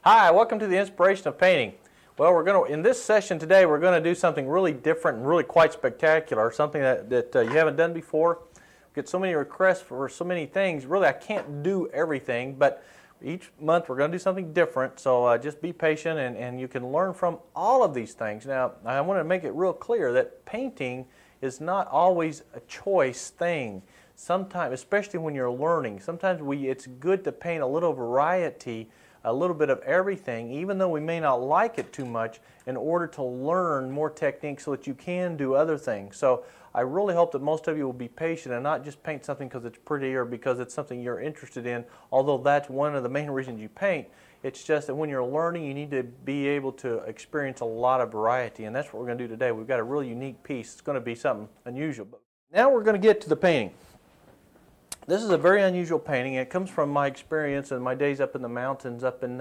Hi, welcome to the Inspiration of Painting. Well, in this session today, we're going to do something really different and really quite spectacular, something that you haven't done before. We get so many requests for so many things. Really, I can't do everything, but each month we're going to do something different, so just be patient and you can learn from all of these things. Now, I want to make it real clear that painting is not always a choice thing. Sometimes, especially when you're learning, sometimes it's good to paint a little variety, a little bit of everything, even though we may not like it too much, in order to learn more techniques so that you can do other things. So I really hope that most of you will be patient and not just paint something because it's pretty or because it's something you're interested in, although that's one of the main reasons you paint. It's just that when you're learning, you need to be able to experience a lot of variety, and that's what we're going to do today. We've got a really unique piece. It's going to be something unusual. Now we're going to get to the painting. This is a very unusual painting. It comes from my experience and my days up in the mountains, up in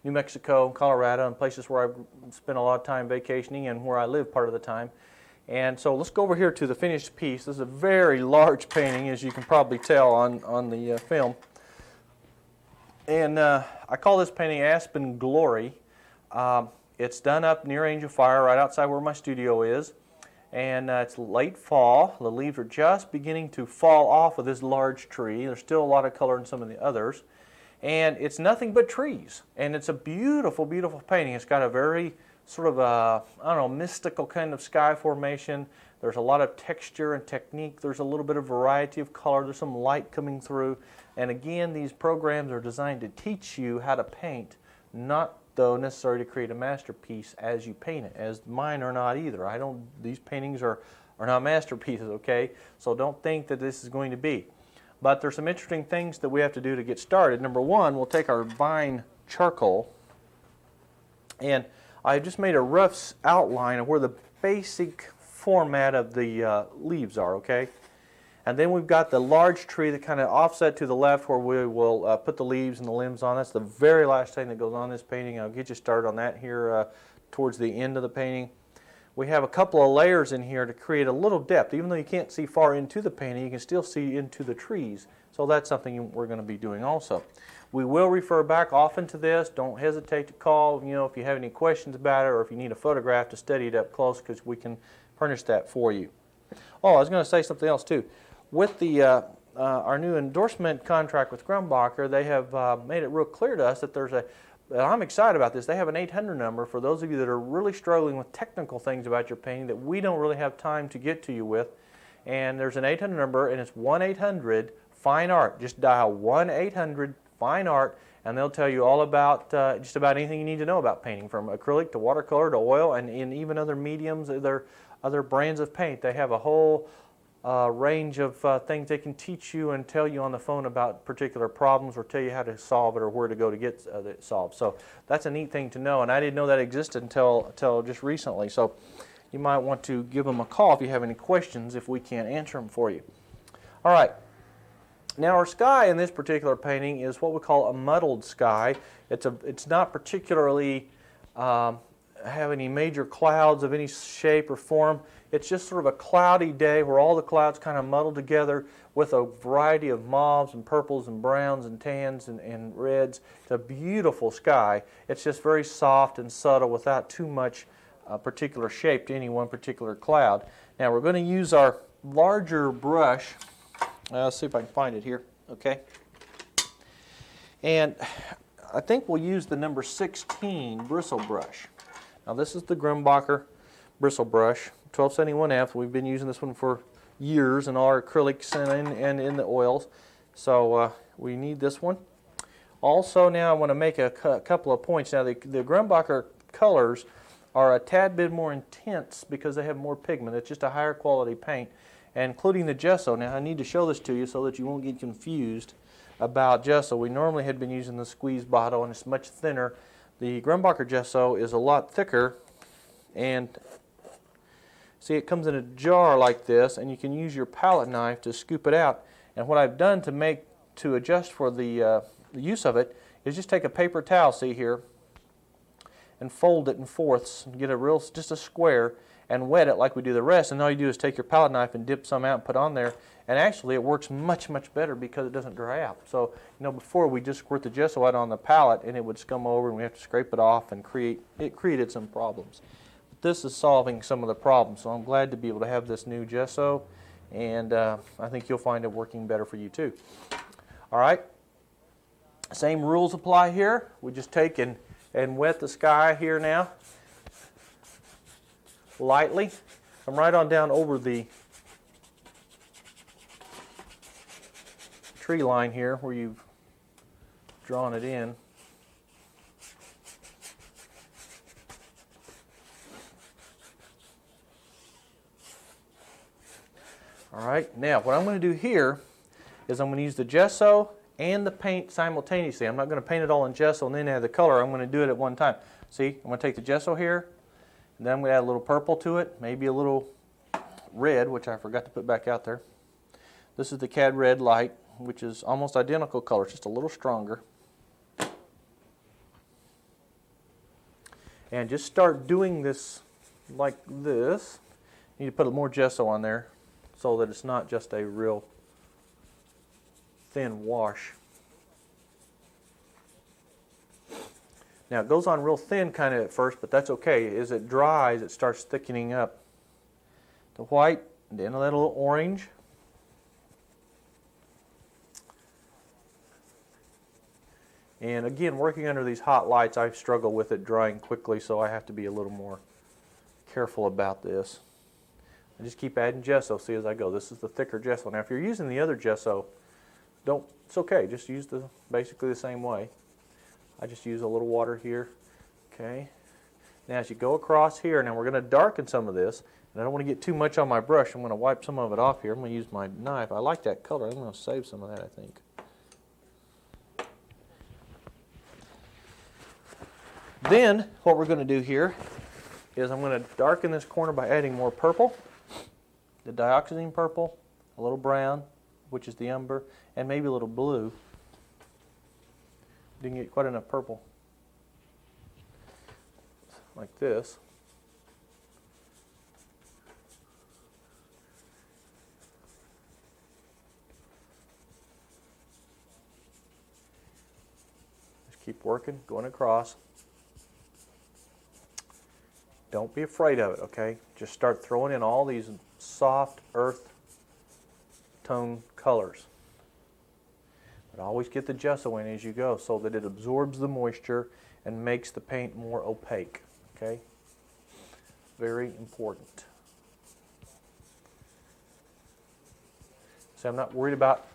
New Mexico and Colorado, and places where I've spent a lot of time vacationing and where I live part of the time. And so let's go over here to the finished piece. This is a very large painting, as you can probably tell on the film. And I call this painting Aspen Glory. It's done up near Angel Fire, right outside where my studio is. And it's late fall. The leaves are just beginning to fall off of this large tree. There's still a lot of color in some of the others. And it's nothing but trees. And it's a beautiful, beautiful painting. It's got a very sort of a, I don't know, mystical kind of sky formation. There's a lot of texture and technique. There's a little bit of variety of color. There's some light coming through. And again, these programs are designed to teach you how to paint, not though necessary to create a masterpiece as you paint it, as mine are not either. These paintings are not masterpieces, okay? So don't think that this is going to be. But there's some interesting things that we have to do to get started. Number one, we'll take our vine charcoal, and I just made a rough outline of where the basic format of the leaves are, okay? And then we've got the large tree that kind of offset to the left where we will put the leaves and the limbs on. That's the very last thing that goes on this painting. I'll get you started on that here towards the end of the painting. We have a couple of layers in here to create a little depth. Even though you can't see far into the painting, you can still see into the trees. So that's something we're going to be doing also. We will refer back often to this. Don't hesitate to call, if you have any questions about it or if you need a photograph to study it up close, because we can furnish that for you. Oh, I was going to say something else too. With the our new endorsement contract with Grumbacher, they have made it real clear to us that I'm excited about this. They have an 800 number for those of you that are really struggling with technical things about your painting that we don't really have time to get to you with. And there's an 800 number, and it's 1-800-FINE-ART. Just dial 1-800-FINE-ART, and they'll tell you all about just about anything you need to know about painting, from acrylic to watercolor to oil, and in even other mediums, other brands of paint. They have a whole range of things they can teach you and tell you on the phone about particular problems, or tell you how to solve it or where to go to get it solved. So that's a neat thing to know, and I didn't know that existed until just recently. So you might want to give them a call if you have any questions, if we can't answer them for you. All right. Now our sky in this particular painting is what we call a muddled sky. It's not particularly have any major clouds of any shape or form. It's just sort of a cloudy day where all the clouds kind of muddle together with a variety of mauves and purples and browns and tans and reds. It's a beautiful sky. It's just very soft and subtle without too much particular shape to any one particular cloud. Now we're going to use our larger brush. Let's see if I can find it here. Okay. And I think we'll use the number 16 bristle brush. Now this is the Grumbacher bristle brush, 1271F. We've been using this one for years in all our acrylics and in the oils. So we need this one. Also now I want to make a couple of points. Now the Grumbacher colors are a tad bit more intense because they have more pigment. It's just a higher quality paint, including the gesso. Now I need to show this to you so that you won't get confused about gesso. We normally had been using the squeeze bottle, and it's much thinner. The Grumbacher gesso is a lot thicker, and see, it comes in a jar like this, and you can use your palette knife to scoop it out. And what I've done to adjust for the use of it is just take a paper towel, see here, and fold it in fourths and get just a square, and wet it like we do the rest, and all you do is take your palette knife and dip some out and put on there, and actually it works much, much better because it doesn't dry out. So, before we just squirt the gesso out on the palette and it would scum over and we have to scrape it off and it created some problems. But this is solving some of the problems, so I'm glad to be able to have this new gesso, and I think you'll find it working better for you too. All right, same rules apply here. We just take and wet the sky here now lightly. Come right on down over the tree line here where you've drawn it in. All right, now what I'm going to do here is I'm going to use the gesso and the paint simultaneously. I'm not going to paint it all in gesso and then add the color. I'm going to do it at one time. See, I'm going to take the gesso here, and then I'm going to add a little purple to it, maybe a little red, which I forgot to put back out there. This is the Cad Red Light, which is almost identical color, just a little stronger. And just start doing this like this. You need to put more gesso on there so that it's not just a real thin wash. Now it goes on real thin kind of at first, but that's okay. As it dries, it starts thickening up. The white, then a little orange. And again, working under these hot lights, I struggle with it drying quickly, so I have to be a little more careful about this. I just keep adding gesso, see, as I go. This is the thicker gesso. Now if you're using the other gesso, it's okay, just use basically the same way. I just use a little water here. Okay. Now as you go across here, now we're going to darken some of this, and I don't want to get too much on my brush. I'm going to wipe some of it off here. I'm going to use my knife. I like that color. I'm going to save some of that, I think. Then what we're going to do here is I'm going to darken this corner by adding more purple, the dioxazine purple, a little brown, which is the umber, and maybe a little blue. Didn't get quite enough purple. Like this. Just keep working, going across. Don't be afraid of it, okay? Just start throwing in all these soft earth tone colors. But always get the gesso in as you go so that it absorbs the moisture and makes the paint more opaque, okay? Very important. So I'm not worried about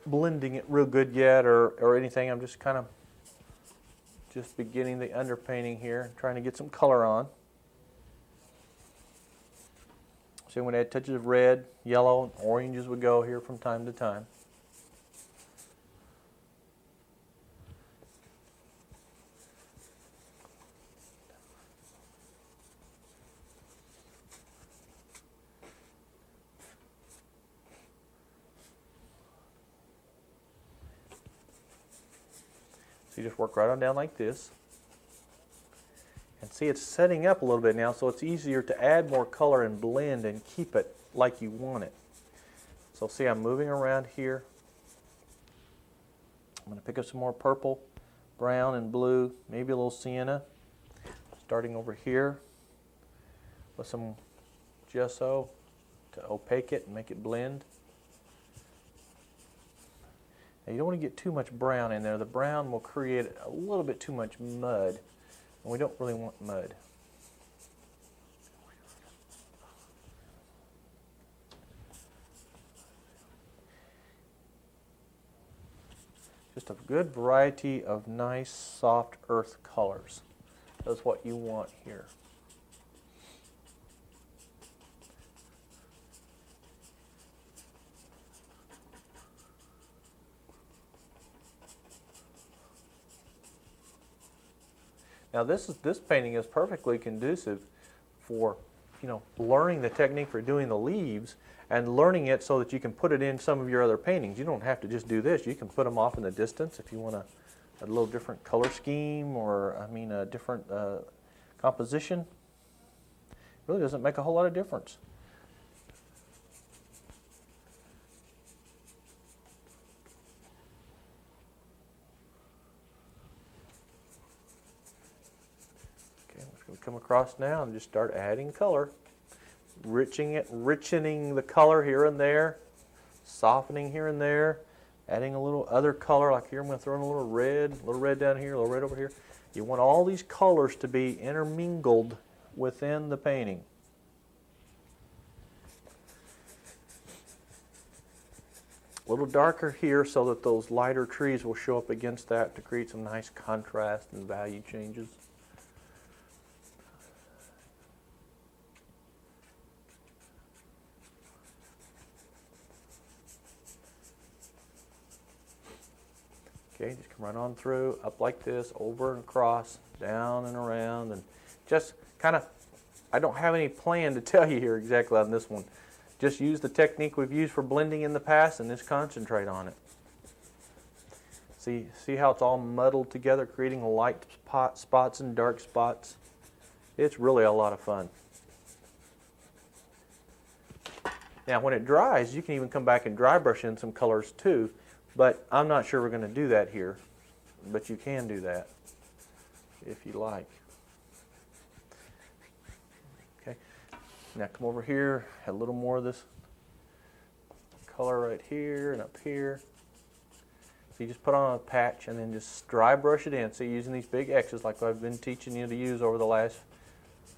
blending it real good yet or anything. I'm just kind of just beginning the underpainting here, trying to get some color on. So I'm going to add touches of red, yellow, and orange as we go here from time to time. So you just work right on down like this. And see, it's setting up a little bit now, so it's easier to add more color and blend and keep it like you want it. So see, I'm moving around here. I'm going to pick up some more purple, brown, and blue, maybe a little sienna. Starting over here with some gesso to opaque it and make it blend. Now you don't want to get too much brown in there. The brown will create a little bit too much mud. And we don't really want mud. Just a good variety of nice soft earth colors. That's what you want here. Now this painting is perfectly conducive for, learning the technique for doing the leaves and learning it so that you can put it in some of your other paintings. You don't have to just do this. You can put them off in the distance if you want a little different color scheme or, a different composition. Really doesn't make a whole lot of difference. Okay, I'm just going to come across now and just start adding color. Richening the color here and there, softening here and there, adding a little other color, like here I'm going to throw in a little red down here, a little red over here. You want all these colors to be intermingled within the painting. A little darker here so that those lighter trees will show up against that to create some nice contrast and value changes. Okay, just come right on through, up like this, over and across, down and around, and just kind of, I don't have any plan to tell you here exactly on this one. Just use the technique we've used for blending in the past and just concentrate on it. See how it's all muddled together, creating light spots and dark spots? It's really a lot of fun. Now when it dries, you can even come back and dry brush in some colors too. But I'm not sure we're going to do that here, but you can do that if you like. Okay, now come over here, add a little more of this color right here and up here. So you just put on a patch and then just dry brush it in. So using these big X's like I've been teaching you to use over the last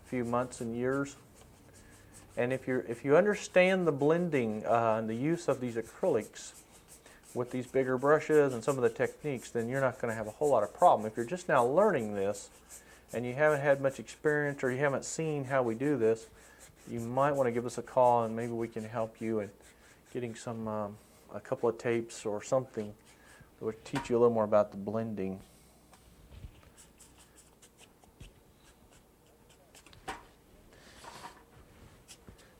few months and years. And if you understand the blending and the use of these acrylics with these bigger brushes and some of the techniques, then you're not going to have a whole lot of problem. If you're just now learning this and you haven't had much experience or you haven't seen how we do this, you might want to give us a call and maybe we can help you in getting some a couple of tapes or something that would teach you a little more about the blending.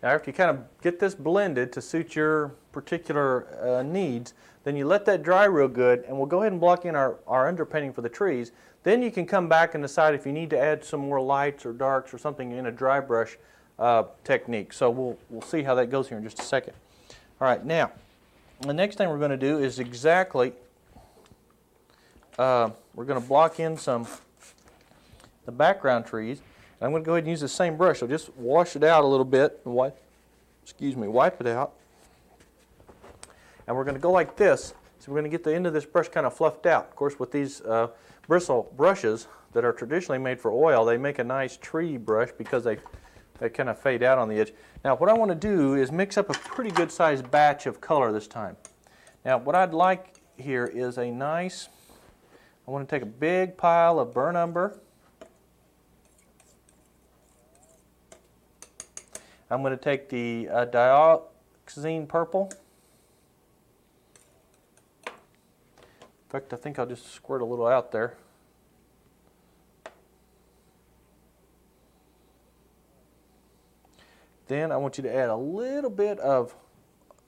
Now after you kind of get this blended to suit your particular needs, then you let that dry real good, and we'll go ahead and block in our underpainting for the trees. Then you can come back and decide if you need to add some more lights or darks or something in a dry brush technique. So we'll see how that goes here in just a second. All right, now the next thing we're going to do is exactly, we're going to block in the background trees. I'm going to go ahead and use the same brush. So just wash it out a little bit and wipe it out. And we're going to go like this. So we're going to get the end of this brush kind of fluffed out. Of course, with these bristle brushes that are traditionally made for oil, they make a nice tree brush because they kind of fade out on the edge. Now, what I want to do is mix up a pretty good sized batch of color this time. Now, what I'd like here is I want to take a big pile of burnt umber. I'm going to take the dioxazine purple. In fact, I think I'll just squirt a little out there. Then I want you to add a little bit of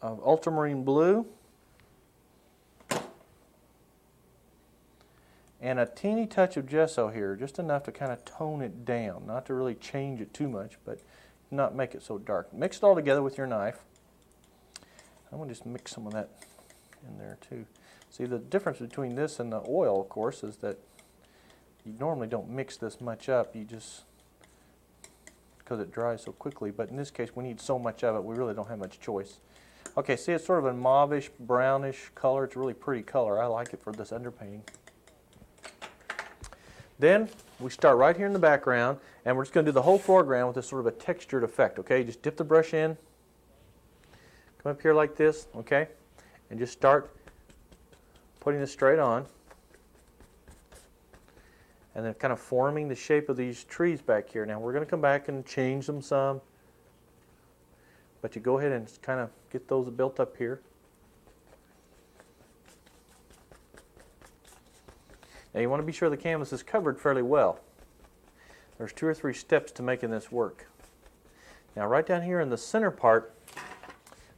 ultramarine blue and a teeny touch of gesso here, just enough to kind of tone it down, not to really change it too much, but not make it so dark. Mix it all together with your knife. I'm going to just mix some of that in there too. See, the difference between this and the oil, of course, is that you normally don't mix this much up. You just, because it dries so quickly. But in this case, we need so much of it, we really don't have much choice. Okay, see, it's sort of a mauvish, brownish color. It's a really pretty color. I like it for this underpainting. Then we start right here in the background, and we're just going to do the whole foreground with this sort of a textured effect, okay? Just dip the brush in, come up here like this, okay? And just start putting this straight on, and then kind of forming the shape of these trees back here. Now we're going to come back and change them some, but you go ahead and kind of get those built up here. Now you want to be sure the canvas is covered fairly well. There's 2 or 3 steps to making this work. Now right down here in the center part,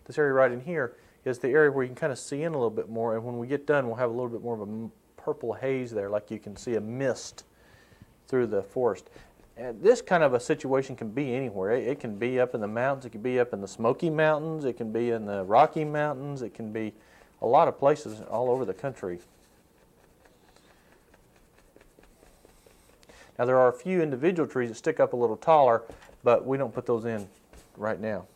this area right in here, is the area where you can kind of see in a little bit more, and when we get done we'll have a little bit more of a purple haze there, like you can see a mist through the forest. And this kind of a situation can be anywhere. It can be up in the mountains, it can be up in the Smoky Mountains, it can be in the Rocky Mountains, it can be a lot of places all over the country. Now there are a few individual trees that stick up a little taller, but we don't put those in right now.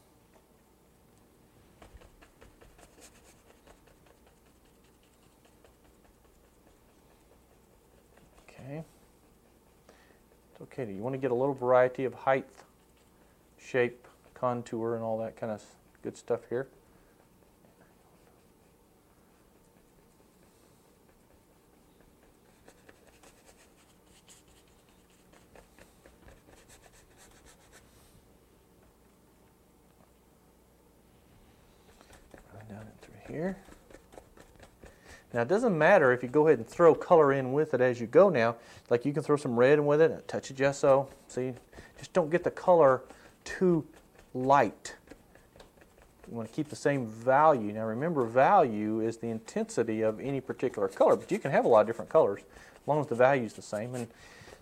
Okay. Okay, do you want to get a little variety of height, shape, contour, and all that kind of good stuff here? Run down it through here. Now it doesn't matter if you go ahead and throw color in with it as you go now. Like you can throw some red in with it, a touch of gesso. See, just don't get the color too light. You want to keep the same value. Now remember, value is the intensity of any particular color, but you can have a lot of different colors as long as the value is the same. And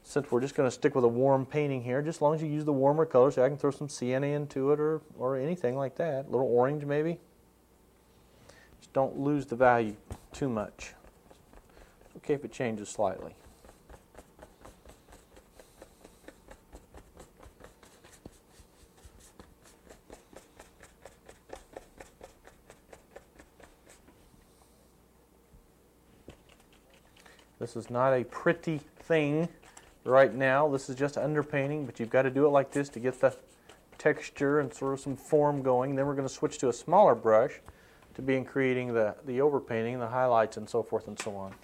since we're just going to stick with a warm painting here, just as long as you use the warmer colors, so I can throw some sienna into it or anything like that, a little orange maybe. Just don't lose the value too much. It's okay if it changes slightly. This is not a pretty thing right now. This is just underpainting, but you've got to do it like this to get the texture and sort of some form going. Then we're going to switch to a smaller brush to be in creating the overpainting, the highlights, and so forth and so on.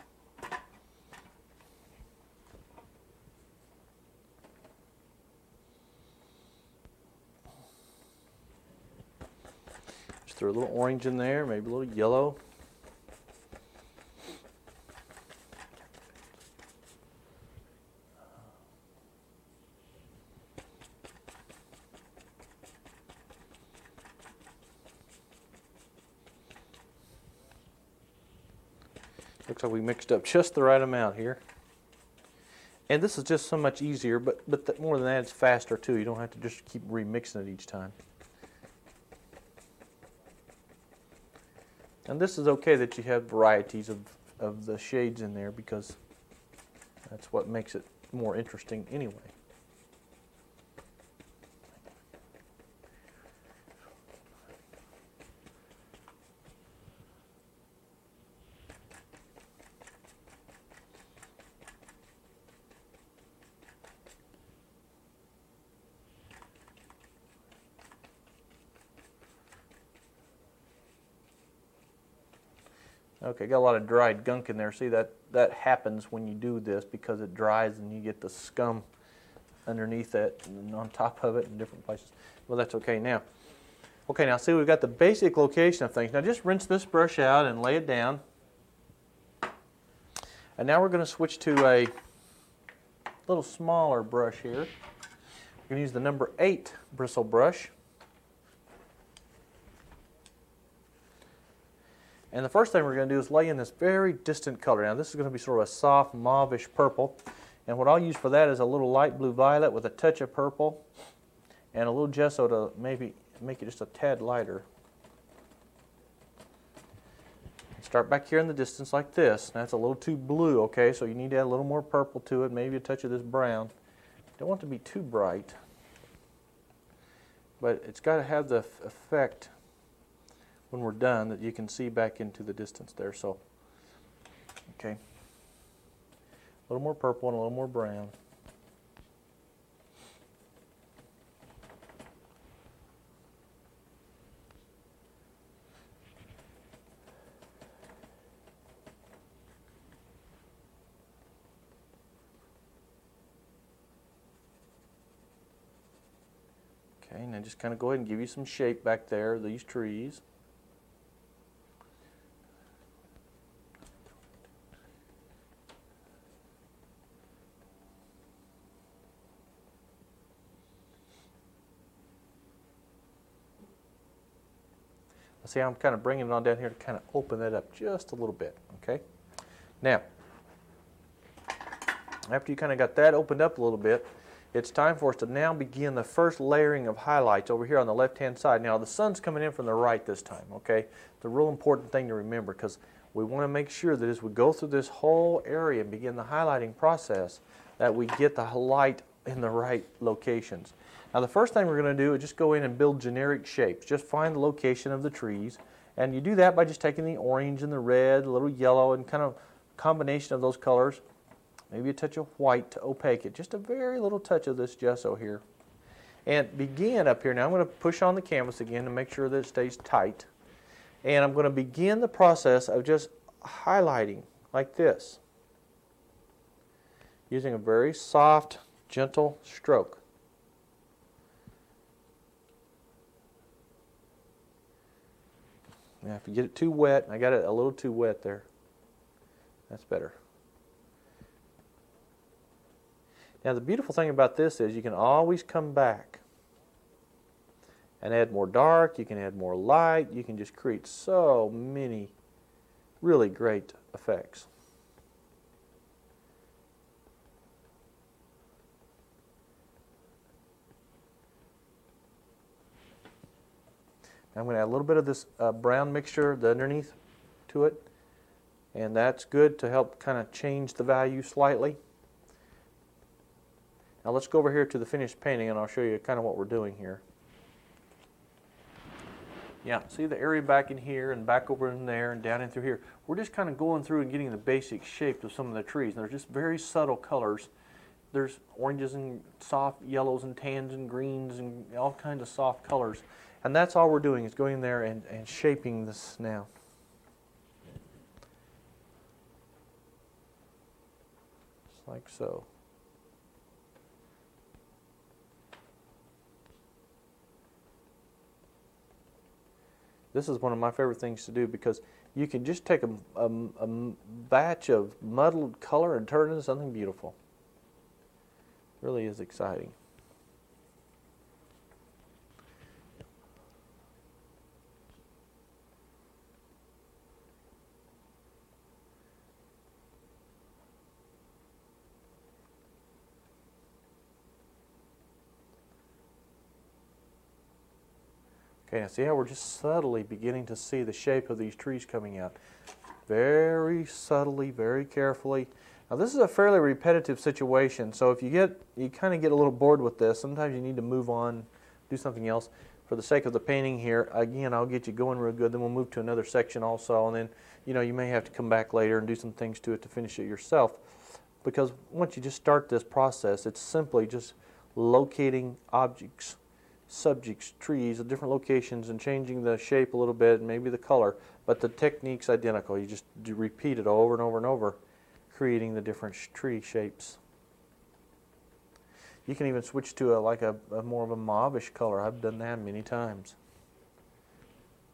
Just throw a little orange in there, maybe a little yellow. Looks like we mixed up just the right amount here. And this is just so much easier, but more than that, it's faster too. You don't have to just keep remixing it each time. And this is okay that you have varieties of the shades in there, because that's what makes it more interesting anyway. Okay, got a lot of dried gunk in there. See, that happens when you do this because it dries and you get the scum underneath it and on top of it in different places. Well, that's okay now. Okay, now see, we've got the basic location of things. Now just rinse this brush out and lay it down. And now we're going to switch to a little smaller brush here. We're going to use the number 8 bristle brush. And the first thing we're going to do is lay in this very distant color. Now this is going to be sort of a soft mauvish purple. And what I'll use for that is a little light blue violet with a touch of purple and a little gesso to maybe make it just a tad lighter. Start back here in the distance like this. Now it's a little too blue, okay, so you need to add a little more purple to it, maybe a touch of this brown. Don't want it to be too bright, but it's got to have the effect when we're done that you can see back into the distance there. So, okay, a little more purple and a little more brown. Okay, now just kind of go ahead and give you some shape back there, these trees. See, I'm kind of bringing it on down here to kind of open that up just a little bit, okay? Now, after you kind of got that opened up a little bit, it's time for us to now begin the first layering of highlights over here on the left-hand side. Now, the sun's coming in from the right this time, okay? It's a real important thing to remember because we want to make sure that as we go through this whole area and begin the highlighting process, that we get the light in the right locations. Now, the first thing we're going to do is just go in and build generic shapes. Just find the location of the trees, and you do that by just taking the orange and the red, a little yellow, and kind of combination of those colors. Maybe a touch of white to opaque it. Just a very little touch of this gesso here. And begin up here. Now I'm going to push on the canvas again to make sure that it stays tight. And I'm going to begin the process of just highlighting like this, using a very soft, gentle stroke. Now if you get it too wet, I got it a little too wet there. That's better. Now the beautiful thing about this is you can always come back and add more dark, you can add more light, you can just create so many really great effects. I'm going to add a little bit of this brown mixture underneath to it, and that's good to help kind of change the value slightly. Now let's go over here to the finished painting and I'll show you kind of what we're doing here. Yeah, see the area back in here and back over in there and down in through here. We're just kind of going through and getting the basic shape of some of the trees. And they're just very subtle colors. There's oranges and soft yellows and tans and greens and all kinds of soft colors. And that's all we're doing is going in there and shaping this now. Just like so. This is one of my favorite things to do because you can just take a batch of muddled color and turn it into something beautiful. It really is exciting. Okay, now see how we're just subtly beginning to see the shape of these trees coming out. Very subtly, very carefully. Now this is a fairly repetitive situation, so if you kind of get a little bored with this, sometimes you need to move on, do something else. For the sake of the painting here, again, I'll get you going real good, then we'll move to another section also, and then you may have to come back later and do some things to it to finish it yourself. Because once you just start this process, it's simply just locating objects, subjects, trees at different locations and changing the shape a little bit and maybe the color, but the technique's identical. You just repeat it over and over and over, creating the different tree shapes. You can even switch to a more of a mauve-ish color. I've done that many times.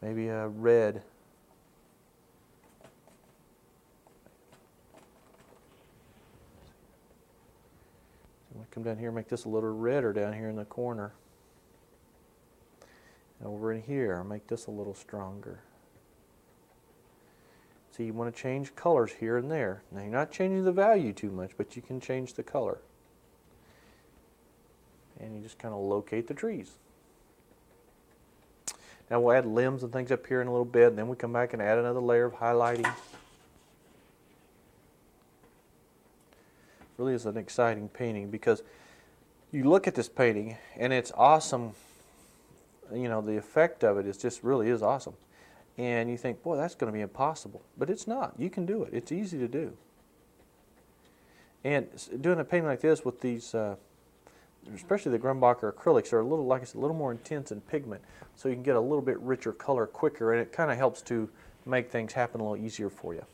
Maybe a red. So I'm going to come down here and make this a little redder down here in the corner. Over in here, I'll make this a little stronger. So you want to change colors here and there. Now you're not changing the value too much, but you can change the color. And you just kind of locate the trees. Now we'll add limbs and things up here in a little bit, and then we come back and add another layer of highlighting. Really is an exciting painting because you look at this painting and it's awesome. The effect of it is just really is awesome. And you think, boy, that's going to be impossible. But it's not. You can do it. It's easy to do. And doing a painting like this with these, especially the Grumbacher acrylics, are a little, like I said, a little more intense in pigment. So you can get a little bit richer color quicker, and it kind of helps to make things happen a little easier for you.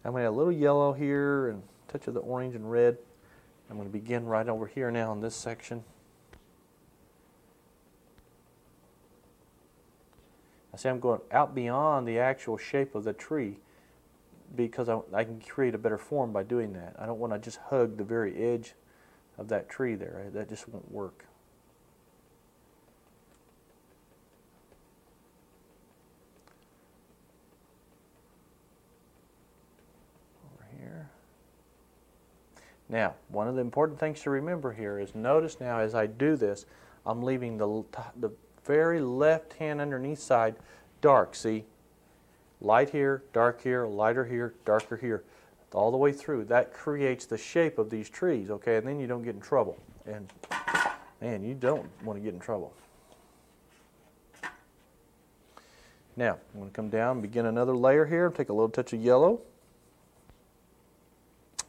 I'm going to add a little yellow here and touch of the orange and red. I'm going to begin right over here now in this section. I see I'm going out beyond the actual shape of the tree because I can create a better form by doing that. I don't want to just hug the very edge of that tree there. That just won't work. Now, one of the important things to remember here is notice now as I do this, I'm leaving the very left hand underneath side dark. See? Light here, lighter here, darker here. All the way through. That creates the shape of these trees, okay? And then you don't get in trouble. And, man, you don't want to get in trouble. Now, I'm going to come down and begin another layer here. Take a little touch of yellow.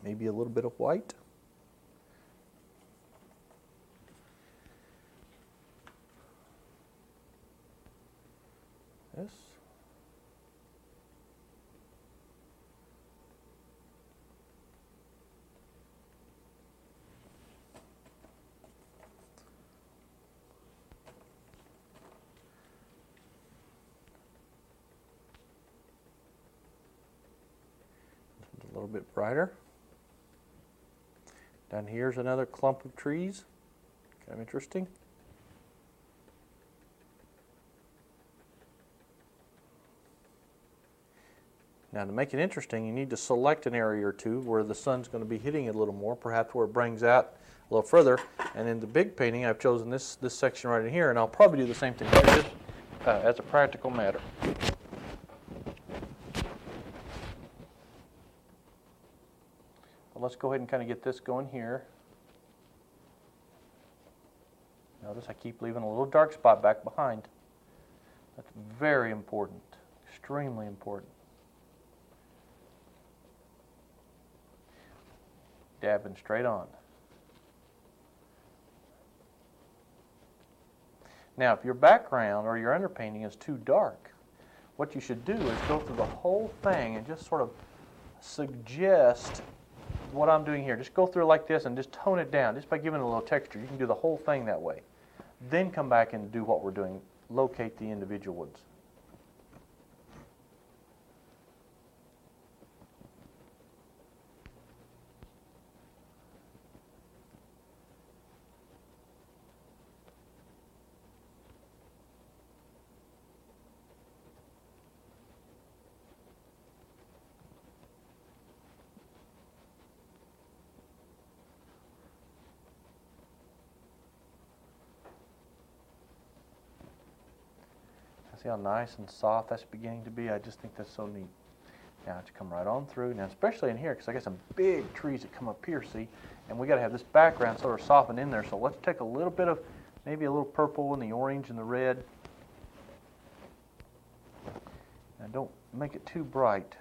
Maybe a little bit of white. This. A little bit brighter. Down here's another clump of trees. Kind of interesting. Now to make it interesting, you need to select an area or two where the sun's going to be hitting it a little more, perhaps where it brings out a little further. And in the big painting, I've chosen this section right in here, and I'll probably do the same thing here, just as a practical matter. Let's go ahead and kind of get this going here. Notice I keep leaving a little dark spot back behind. That's very important, extremely important. Dabbing straight on. Now, if your background or your underpainting is too dark, what you should do is go through the whole thing and just sort of suggest what I'm doing here. Just go through like this and just tone it down just by giving it a little texture. You can do the whole thing that way. Then come back and do what we're doing. Locate the individual woods. See how nice and soft that's beginning to be? I just think that's so neat. Now to come right on through. Now especially in here, because I got some big trees that come up here, see? And we got to have this background sort of softened in there. So let's take a little bit of, maybe a little purple and the orange and the red. Now don't make it too bright.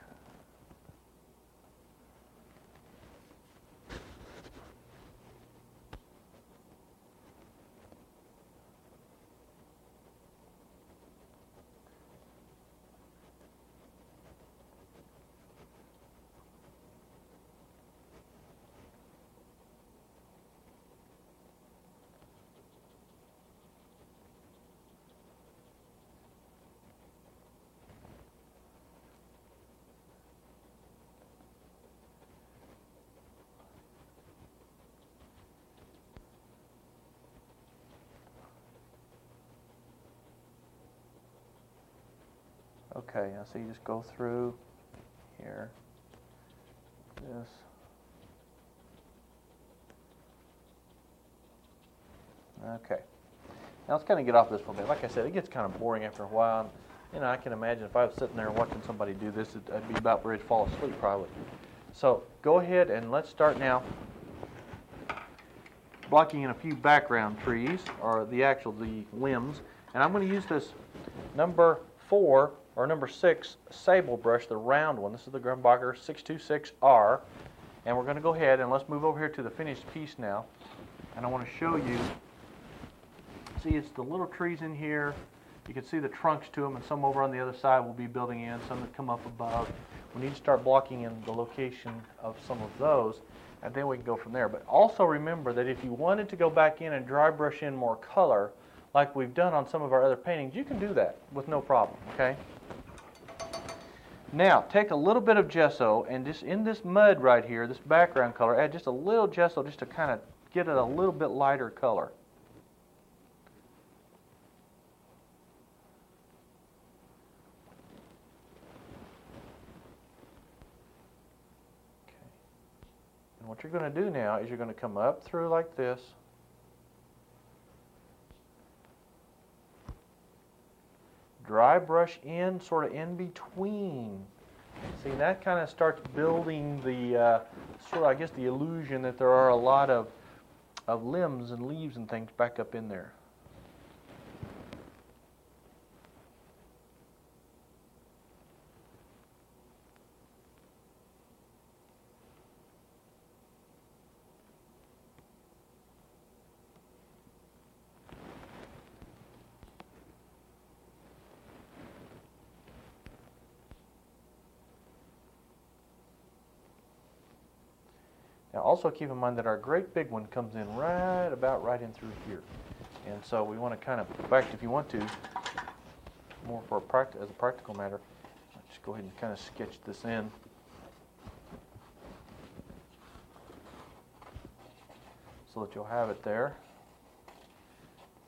Okay, now so you just go through here, this. Okay. Now let's kind of get off this for a bit. Like I said, it gets kind of boring after a while. You know, I can imagine if I was sitting there watching somebody do this, I'd be about ready to fall asleep probably. So go ahead and let's start now blocking in a few background trees, or the limbs. And I'm going to use this number 4 or number 6 sable brush, the round one. This is the Grumbacher 626R. And we're going to go ahead and let's move over here to the finished piece now. And I want to show you, see, it's the little trees in here. You can see the trunks to them, and some over on the other side will be building in, some that come up above. We need to start blocking in the location of some of those, and then we can go from there. But also remember that if you wanted to go back in and dry brush in more color, like we've done on some of our other paintings, you can do that with no problem, okay? Now, take a little bit of gesso, and just in this mud right here, this background color, add just a little gesso just to kind of get it a little bit lighter color. what you're going to do now is you're going to come up through like this. Dry brush in, sort of in between. See, that kind of starts building the, sort of, I guess, the illusion that there are a lot of limbs and leaves and things back up in there. Now also keep in mind that our great big one comes in right in through here. And so we want to kind of, in fact, if you want to, more for as a practical matter, just go ahead and kind of sketch this in. So that you'll have it there.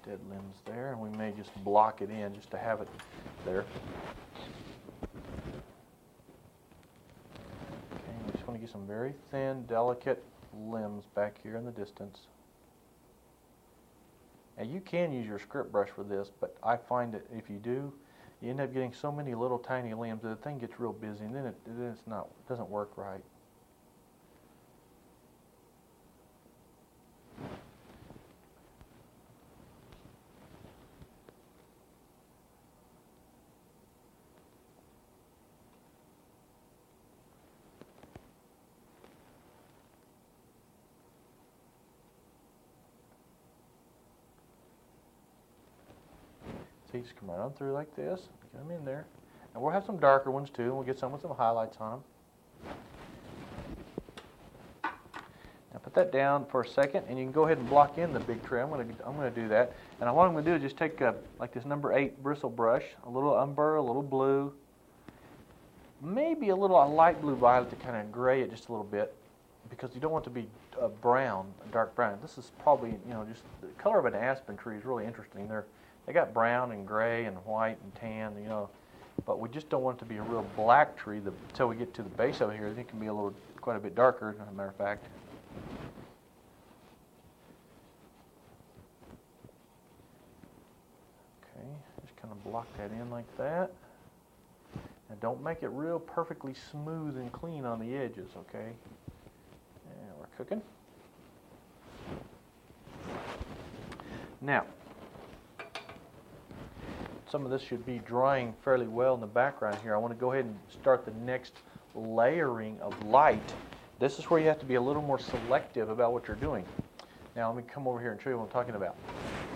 Dead limbs there, and we may just block it in just to have it there. Want to get some very thin, delicate limbs back here in the distance. Now you can use your script brush for this, but I find that if you do, you end up getting so many little tiny limbs that the thing gets real busy, and then it doesn't work right. See, just come right on through like this, get them in there. And we'll have some darker ones too, and we'll get some with some highlights on them. Now put that down for a second, and you can go ahead and block in the big tree. I'm going to do that. And what I'm going to do is just take like this number 8 bristle brush, a little umber, a little blue, maybe a light blue violet to kind of gray it just a little bit, because you don't want it to be brown, a dark brown. This is probably, just the color of an aspen tree is really interesting. They got brown and gray and white and tan, but we just don't want it to be a real black tree until we get to the base over here. I think it can be quite a bit darker, as a matter of fact. Okay, just kind of block that in like that. And don't make it real perfectly smooth and clean on the edges, okay? And we're cooking. Now, some of this should be drying fairly well in the background here. I want to go ahead and start the next layering of light. This is where you have to be a little more selective about what you're doing. Now let me come over here and show you what I'm talking about.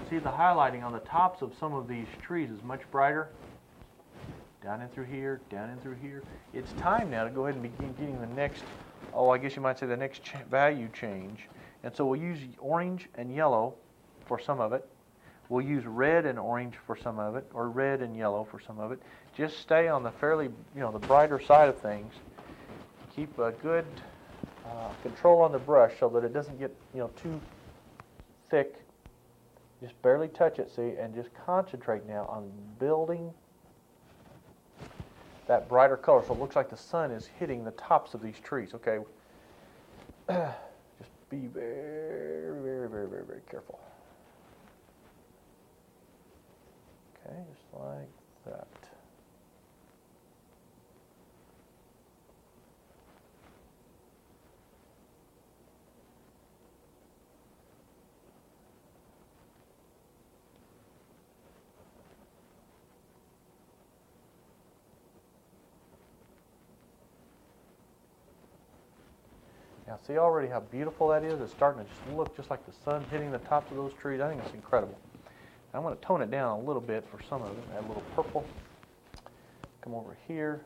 See, the highlighting on the tops of some of these trees is much brighter. Down in through here, down in through here. It's time now to go ahead and begin getting the next, I guess you might say the next value change. And so we'll use orange and yellow for some of it. We'll use red and orange for some of it, or red and yellow for some of it. Just stay on the fairly, the brighter side of things. Keep a good control on the brush so that it doesn't get, too thick. Just barely touch it, see, and just concentrate now on building that brighter color so it looks like the sun is hitting the tops of these trees, okay? Just be very, very, very, very, very careful. Okay, just like that. Now see already how beautiful that is? It's starting to just look just like the sun hitting the tops of those trees. I think it's incredible. I'm going to tone it down a little bit for some of it. Add a little purple. Come over here.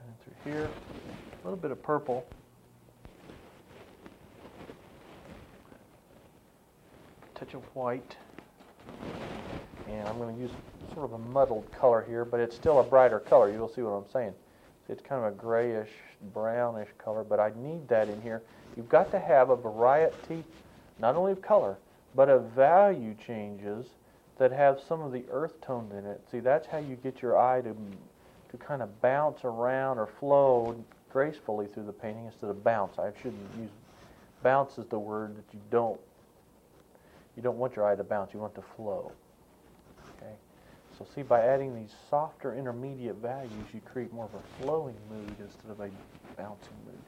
Down through here. A little bit of purple. Touch of white. And I'm going to use sort of a muddled color here, but it's still a brighter color. You'll see what I'm saying. See, it's kind of a grayish, brownish color, but I need that in here You've got to have a variety, not only of color, but of value changes that have some of the earth tones in it. See, that's how you get your eye to kind of bounce around or flow gracefully through the painting instead of bounce. I shouldn't use bounce is the word that you don't want your eye to bounce, you want it to flow. Okay? So see, by adding these softer intermediate values, you create more of a flowing mood instead of a bouncing mood.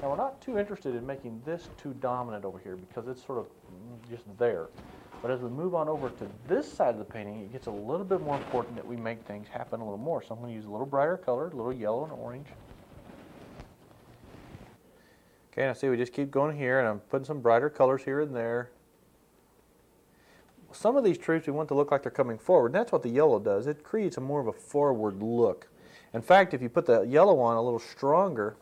Now, we're not too interested in making this too dominant over here because it's sort of just there. But as we move on over to this side of the painting, it gets a little bit more important that we make things happen a little more. So I'm going to use a little brighter color, a little yellow and orange. Okay, now see, we just keep going here, and I'm putting some brighter colors here and there. Some of these trees we want to look like they're coming forward, and that's what the yellow does. It creates a more of a forward look. In fact, if you put the yellow on a little stronger,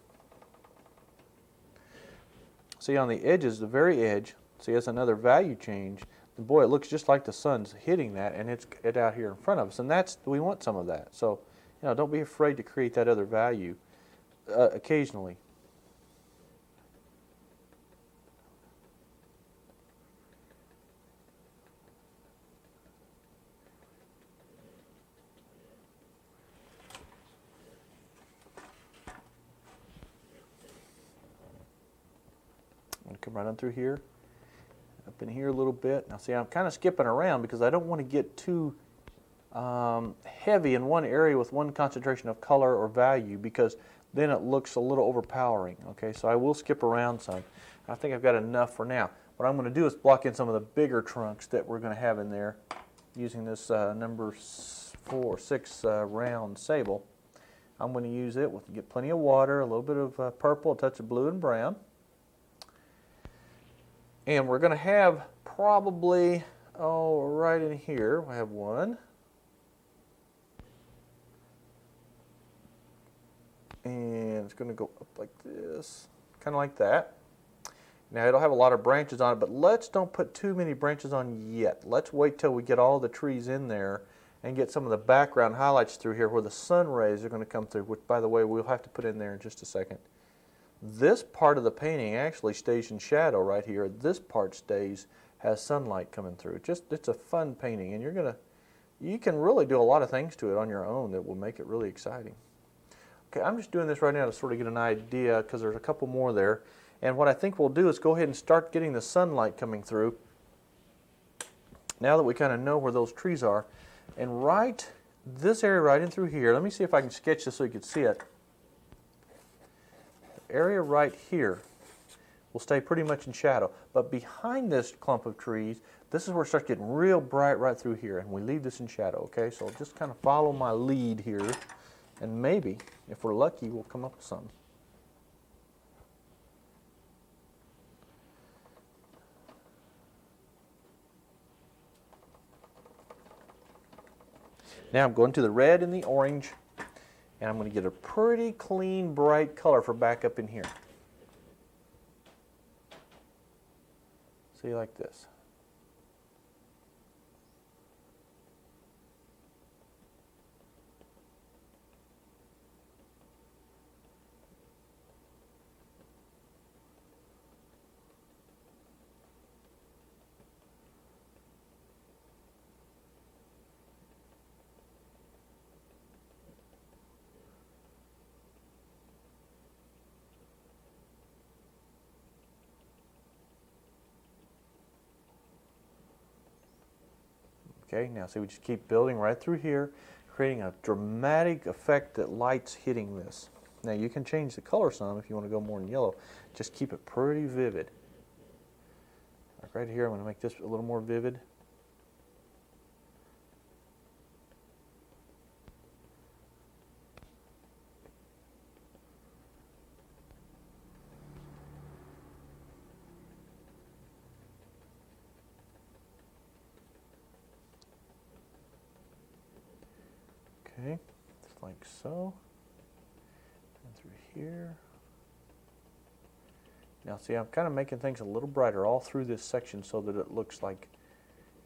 see on the edges, the very edge, see that's another value change. And boy, it looks just like the sun's hitting that, and it's out here in front of us, and we want some of that. So, don't be afraid to create that other value occasionally. I'm going to come right on through here. Up in here a little bit. Now see, I'm kind of skipping around because I don't want to get too heavy in one area with one concentration of color or value, because then it looks a little overpowering. Okay, so I will skip around some. I think I've got enough for now. What I'm going to do is block in some of the bigger trunks that we're going to have in there using this number 6 round sable. I'm going to use it. We'll get plenty of water, a little bit of purple, a touch of blue and brown. And we're going to have probably, right in here, we have one. And it's going to go up like this, kind of like that. Now, it'll have a lot of branches on it, but let's don't put too many branches on yet. Let's wait till we get all the trees in there and get some of the background highlights through here where the sun rays are going to come through, which, by the way, we'll have to put in there in just a second. This part of the painting actually stays in shadow right here. This part has sunlight coming through. It's a fun painting, and you can really do a lot of things to it on your own that will make it really exciting. Okay, I'm just doing this right now to sort of get an idea because there's a couple more there. And what I think we'll do is go ahead and start getting the sunlight coming through now that we kind of know where those trees are. And right this area right in through here, let me see if I can sketch this so you can see it. Area right here will stay pretty much in shadow, but behind this clump of trees, this is where it starts getting real bright right through here, and we leave this in shadow. Okay, so just kind of follow my lead here, and maybe if we're lucky we'll come up with something. Now I'm going to the red and the orange, and I'm going to get a pretty clean, bright color for back up in here. See, like this. Okay, now see, we just keep building right through here, creating a dramatic effect that light's hitting this. Now you can change the color some if you want to go more in yellow. Just keep it pretty vivid. Like right here, I'm going to make this a little more vivid. Okay, just like so, and through here. Now see, I'm kind of making things a little brighter all through this section so that it looks like,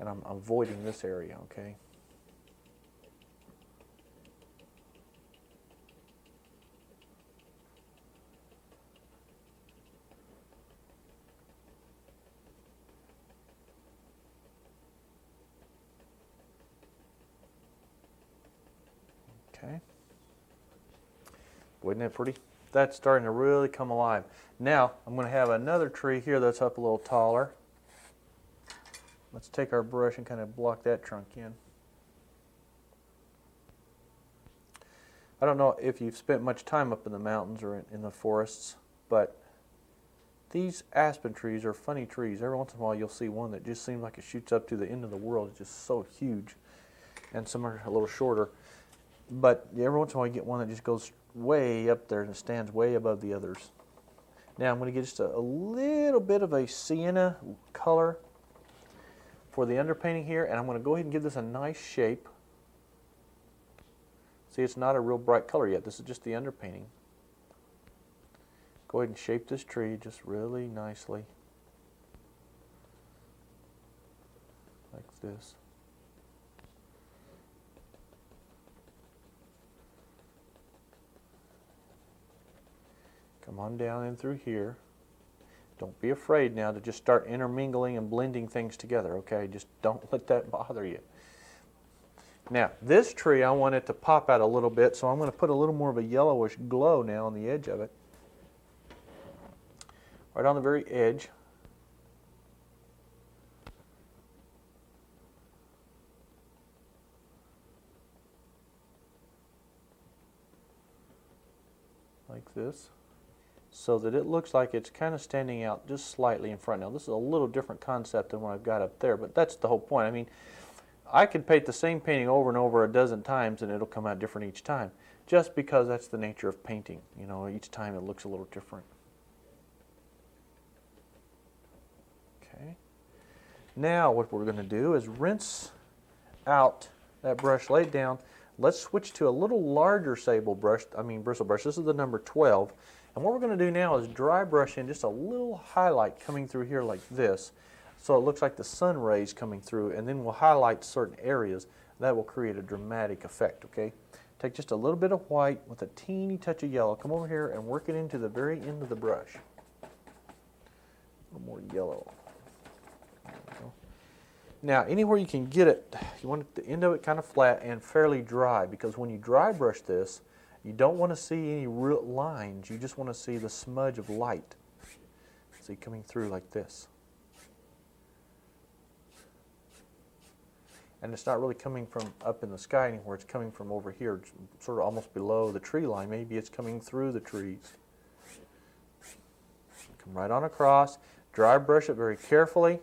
and I'm avoiding this area, okay? Okay. Wasn't that pretty? That's starting to really come alive. Now, I'm going to have another tree here that's up a little taller. Let's take our brush and kind of block that trunk in. I don't know if you've spent much time up in the mountains or in the forests, but these aspen trees are funny trees. Every once in a while you'll see one that just seems like it shoots up to the end of the world. It's just so huge. And some are a little shorter. But every once in a while you get one that just goes way up there and stands way above the others. Now I'm going to get just a little bit of a sienna color for the underpainting here, and I'm going to go ahead and give this a nice shape. See, it's not a real bright color yet. This is just the underpainting. Go ahead and shape this tree just really nicely. Like this. Come on down in through here. Don't be afraid now to just start intermingling and blending things together, okay? Just don't let that bother you. Now, this tree, I want it to pop out a little bit, so I'm going to put a little more of a yellowish glow now on the edge of it. Right on the very edge. Like this. So that it looks like it's kind of standing out just slightly in front. Now, this is a little different concept than what I've got up there, but that's the whole point. I mean, I could paint the same painting over and over a dozen times and it'll come out different each time, just because that's the nature of painting. You know, each time it looks a little different. Okay. Now what we're going to do is rinse out that brush, lay it down. Let's switch to a little larger bristle brush. This is the number 12. And what we're going to do now is dry brush in just a little highlight coming through here like this, so it looks like the sun rays coming through, and then we'll highlight certain areas. That will create a dramatic effect, okay? Take just a little bit of white with a teeny touch of yellow. Come over here and work it into the very end of the brush. A little more yellow. There we go. Now, anywhere you can get it, you want the end of it kind of flat and fairly dry, because when you dry brush this, you don't want to see any real lines. You just want to see the smudge of light. See, coming through like this. And it's not really coming from up in the sky anywhere. It's coming from over here, sort of almost below the tree line. Maybe it's coming through the trees. Come right on across. Dry brush it very carefully,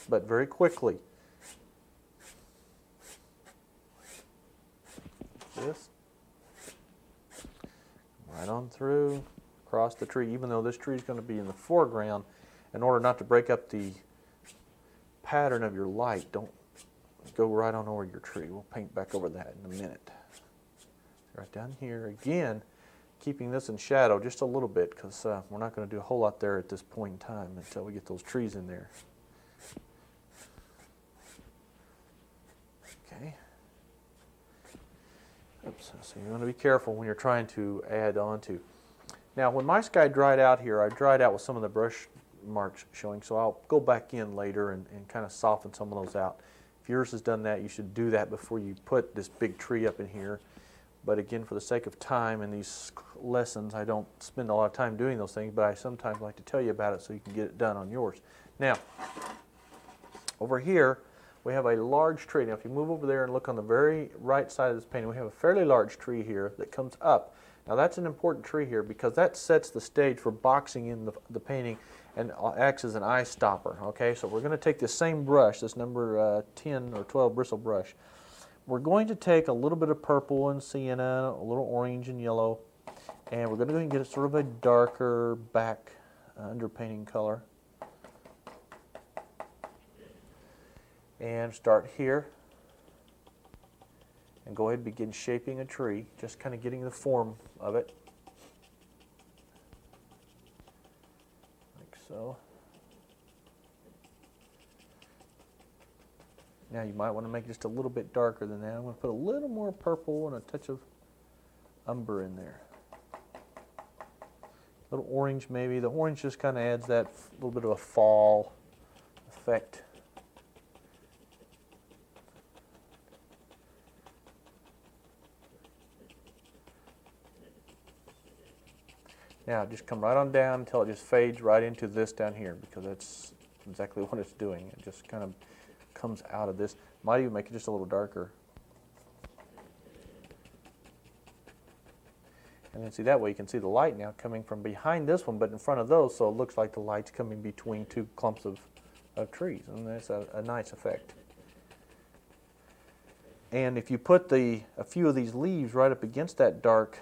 but very quickly. This. Right on through, across the tree, even though this tree is going to be in the foreground. In order not to break up the pattern of your light, don't go right on over your tree. We'll paint back over that in a minute. Right down here again, keeping this in shadow just a little bit, because we're not going to do a whole lot there at this point in time until we get those trees in there. Okay. Oops, so you want to be careful when you're trying to add on to. Now, when my sky dried out here, I dried out with some of the brush marks showing, so I'll go back in later and kind of soften some of those out. If yours has done that, you should do that before you put this big tree up in here. But again, for the sake of time in these lessons, I don't spend a lot of time doing those things, but I sometimes like to tell you about it so you can get it done on yours. Now, over here, we have a large tree. Now, if you move over there and look on the very right side of this painting, we have a fairly large tree here that comes up. Now, that's an important tree here because that sets the stage for boxing in the painting and acts as an eye stopper. Okay, so we're going to take this same brush, this number 10 or 12 bristle brush. We're going to take a little bit of purple and sienna, a little orange and yellow, and we're going to go and get sort of a darker back underpainting color. And start here and go ahead and begin shaping a tree, just kind of getting the form of it, like so. Now you might want to make it just a little bit darker than that. I'm going to put a little more purple and a touch of umber in there. A little orange maybe. The orange just kind of adds that little bit of a fall effect. Now just come right on down until it just fades right into this down here, because that's exactly what it's doing. It just kind of comes out of this. Might even make it just a little darker. And then see, that way you can see the light now coming from behind this one, but in front of those, so it looks like the light's coming between two clumps of trees, and that's a nice effect. And if you put a few of these leaves right up against that dark,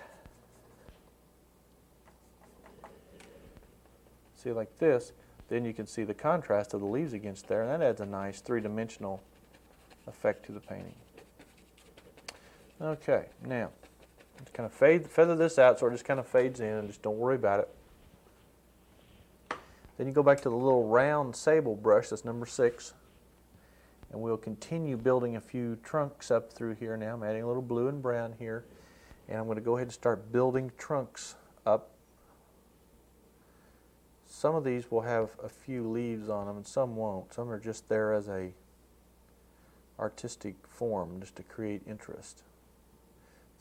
see, like this, then you can see the contrast of the leaves against there, and that adds a nice three-dimensional effect to the painting. Okay, now just kind of feather this out so it just kind of fades in, and just don't worry about it. Then you go back to the little round sable brush, that's number 6, and we'll continue building a few trunks up through here now. I'm adding a little blue and brown here, and I'm going to go ahead and start building trunks up. Some of these will have a few leaves on them and some won't. Some are just there as a artistic form, just to create interest.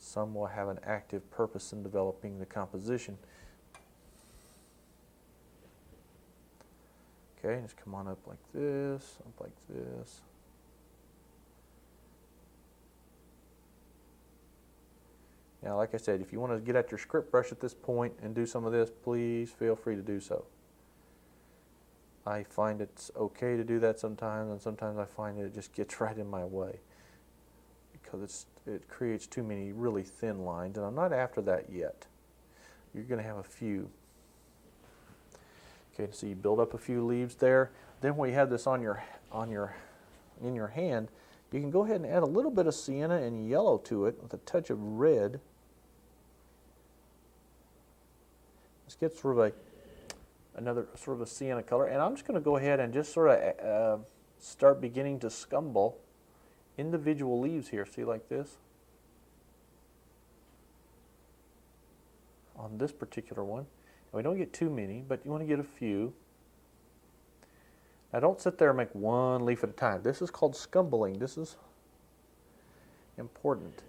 Some will have an active purpose in developing the composition. Okay, just come on up like this, up like this. Now, like I said, if you want to get at your script brush at this point and do some of this, please feel free to do so. I find it's okay to do that sometimes, and sometimes I find that it just gets right in my way, because it creates too many really thin lines, and I'm not after that yet. You're going to have a few. Okay, so you build up a few leaves there. Then when you have this in your hand, you can go ahead and add a little bit of sienna and yellow to it with a touch of red. This gets sort of another sort of a sienna color, and I'm just going to go ahead and just sort of start beginning to scumble individual leaves here. See, like this on this particular one. And we don't get too many, but you want to get a few. Now don't sit there and make one leaf at a time. This is called scumbling. This is important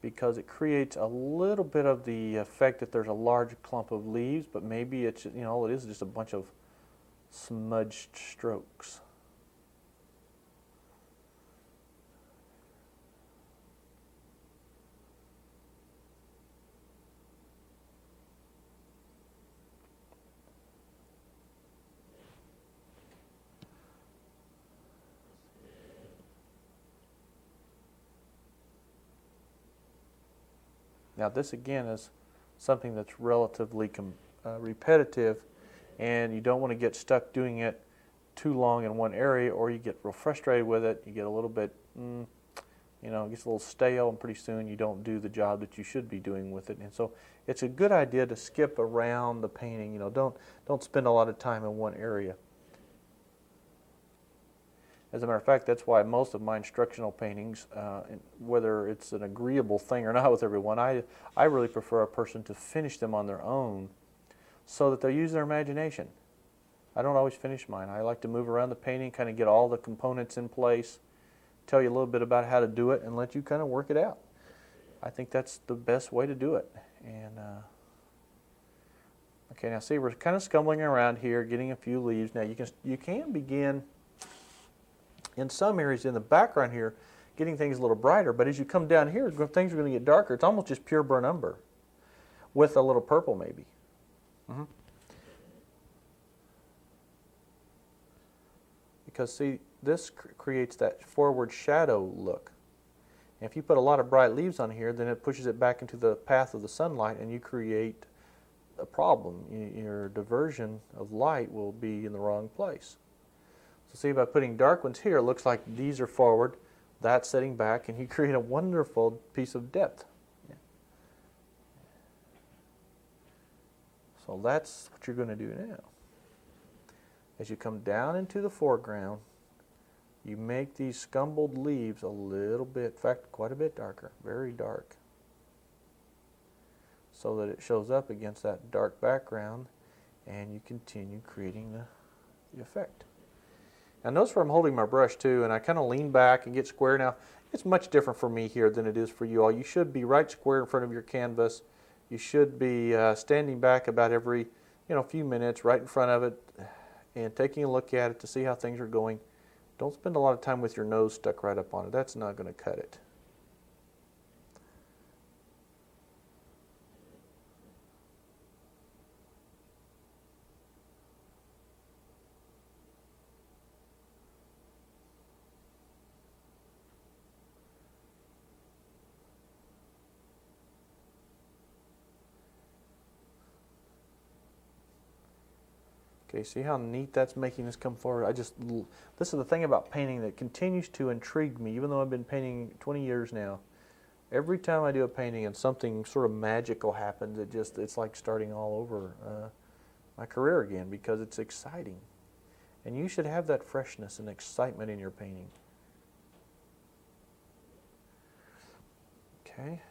because it creates a little bit of the effect that there's a large clump of leaves, but maybe it's, all it is just a bunch of smudged strokes. Now this again is something that's relatively repetitive, and you don't want to get stuck doing it too long in one area, or you get real frustrated with it. You get a little bit, it gets a little stale, and pretty soon you don't do the job that you should be doing with it. And so it's a good idea to skip around the painting. Don't spend a lot of time in one area. As a matter of fact, that's why most of my instructional paintings, whether it's an agreeable thing or not with everyone, I really prefer a person to finish them on their own so that they use their imagination. I don't always finish mine. I like to move around the painting, kind of get all the components in place, tell you a little bit about how to do it, and let you kind of work it out. I think that's the best way to do it. And okay, now see, we're kind of scumbling around here, getting a few leaves. Now you can begin in some areas in the background here, getting things a little brighter, but as you come down here, things are going to get darker. It's almost just pure burnt umber with a little purple maybe. Because see, this creates that forward shadow look. And if you put a lot of bright leaves on here, then it pushes it back into the path of the sunlight, and you create a problem. Your diversion of light will be in the wrong place. So see, by putting dark ones here, it looks like these are forward, that's setting back, and you create a wonderful piece of depth. Yeah. So that's what you're going to do now. As you come down into the foreground, you make these scumbled leaves a little bit, in fact, quite a bit darker, very dark, so that it shows up against that dark background, and you continue creating the effect. Now notice where I'm holding my brush too, and I kind of lean back and get square. Now, it's much different for me here than it is for you all. You should be right square in front of your canvas. you should be standing back about every few minutes right in front of it and taking a look at it to see how things are going. Don't spend a lot of time with your nose stuck right up on it. That's not going to cut it. Okay, see how neat that's making this come forward? This is the thing about painting that continues to intrigue me, even though I've been painting 20 years now. Every time I do a painting and something sort of magical happens, it's like starting all over my career again, because it's exciting. And you should have that freshness and excitement in your painting. Okay.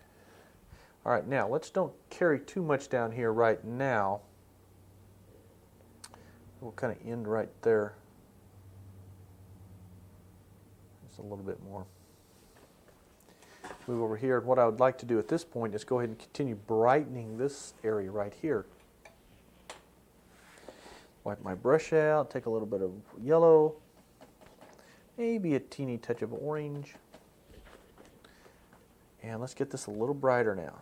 All right, now let's don't carry too much down here right now. We'll kind of end right there. Just a little bit more. Move over here. And what I would like to do at this point is go ahead and continue brightening this area right here. Wipe my brush out, take a little bit of yellow, maybe a teeny touch of orange. And let's get this a little brighter now.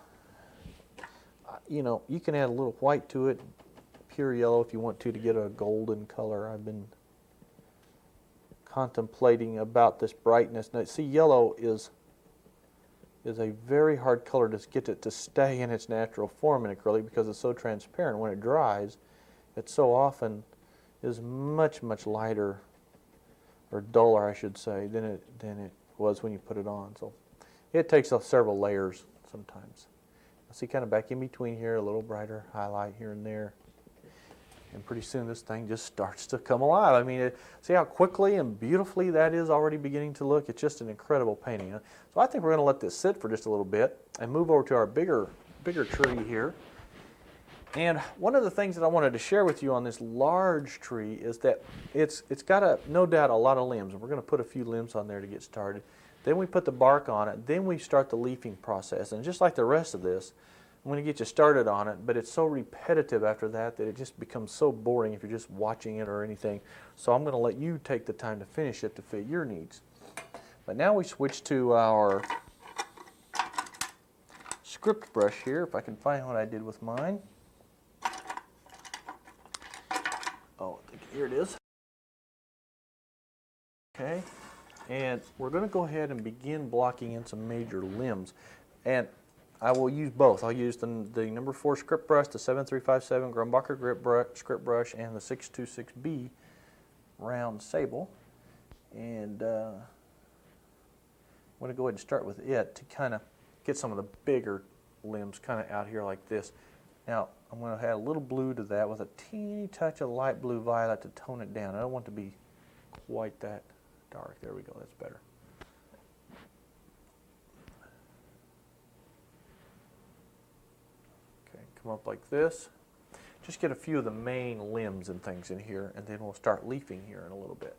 You can add a little white to it, pure yellow if you want to get a golden color. I've been contemplating about this brightness. Now, see, yellow is a very hard color to get it to stay in its natural form in acrylic because it's so transparent. When it dries, it so often is much, much lighter, or duller, I should say, than it was when you put it on. So it takes several layers sometimes. See, kind of back in between here, a little brighter highlight here and there. And pretty soon this thing just starts to come alive. I mean, see how quickly and beautifully that is already beginning to look? It's just an incredible painting. So I think we're going to let this sit for just a little bit and move over to our bigger tree here. And one of the things that I wanted to share with you on this large tree is that it's got no doubt a lot of limbs. And we're going to put a few limbs on there to get started. Then we put the bark on it. Then we start the leafing process. And just like the rest of this, I'm going to get you started on it, but it's so repetitive after that it just becomes so boring if you're just watching it or anything. So I'm going to let you take the time to finish it to fit your needs. But now we switch to our script brush here, if I can find what I did with mine. Oh, here it is. Okay, and we're going to go ahead and begin blocking in some major limbs. And I will use both. I'll use the number 4 script brush, the 7357 Grumbacher script brush, and the 626B round sable. And I'm going to go ahead and start with it to kind of get some of the bigger limbs kind of out here like this. Now, I'm going to add a little blue to that with a teeny touch of light blue violet to tone it down. I don't want it to be quite that dark. There we go. That's better. Come up like this. Just get a few of the main limbs and things in here, and then we'll start leafing here in a little bit.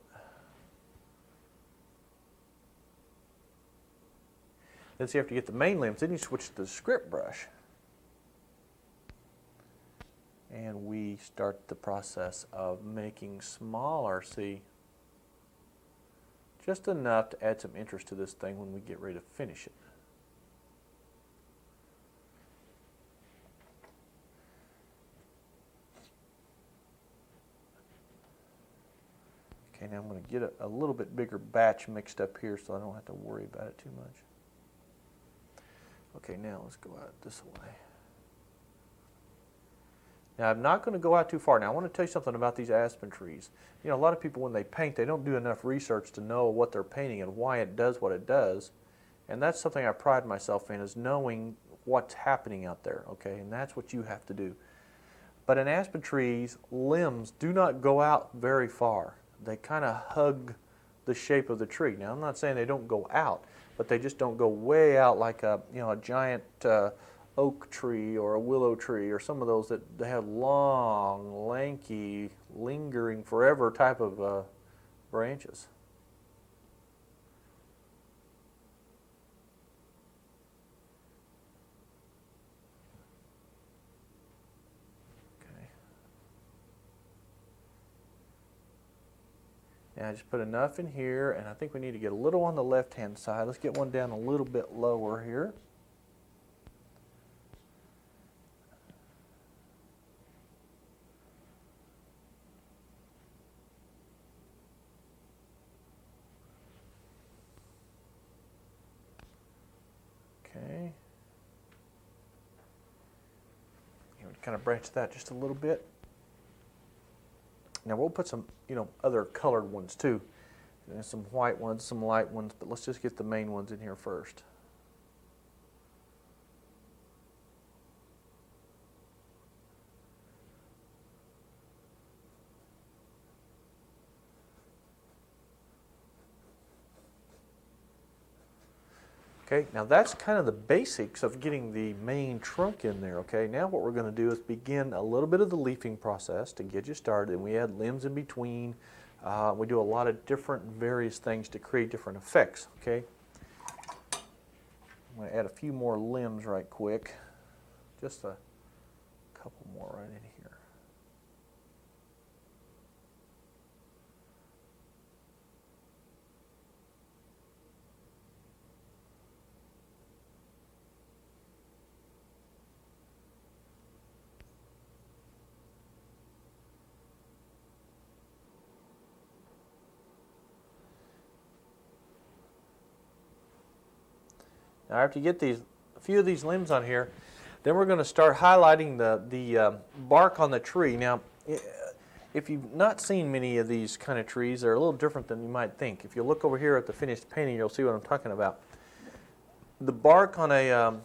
Then see, after you get the main limbs, then you switch to the script brush. And we start the process of making smaller, see, just enough to add some interest to this thing when we get ready to finish it. Okay, now I'm going to get a little bit bigger batch mixed up here so I don't have to worry about it too much. Okay, now let's go out this way. Now I'm not going to go out too far. Now I want to tell you something about these aspen trees. A lot of people when they paint, they don't do enough research to know what they're painting and why it does what it does. And that's something I pride myself in, is knowing what's happening out there, okay? And that's what you have to do. But in aspen trees, limbs do not go out very far. They kind of hug the shape of the tree. Now, I'm not saying they don't go out, but they just don't go way out like a giant oak tree or a willow tree or some of those that they have long, lanky, lingering forever type of branches. And I just put enough in here, and I think we need to get a little on the left-hand side. Let's get one down a little bit lower here. Okay. You would kind of branch that just a little bit. Now we'll put some, other colored ones too. There's some white ones, some light ones, but let's just get the main ones in here first. Okay, now that's kind of the basics of getting the main trunk in there, okay? Now what we're going to do is begin a little bit of the leafing process to get you started, and we add limbs in between. We do a lot of different various things to create different effects, okay? I'm going to add a few more limbs right quick. Just a couple more right in here. Now after you get a few of these limbs on here, then we're going to start highlighting the bark on the tree. Now, if you've not seen many of these kind of trees, they're a little different than you might think. If you look over here at the finished painting, you'll see what I'm talking about. The bark on an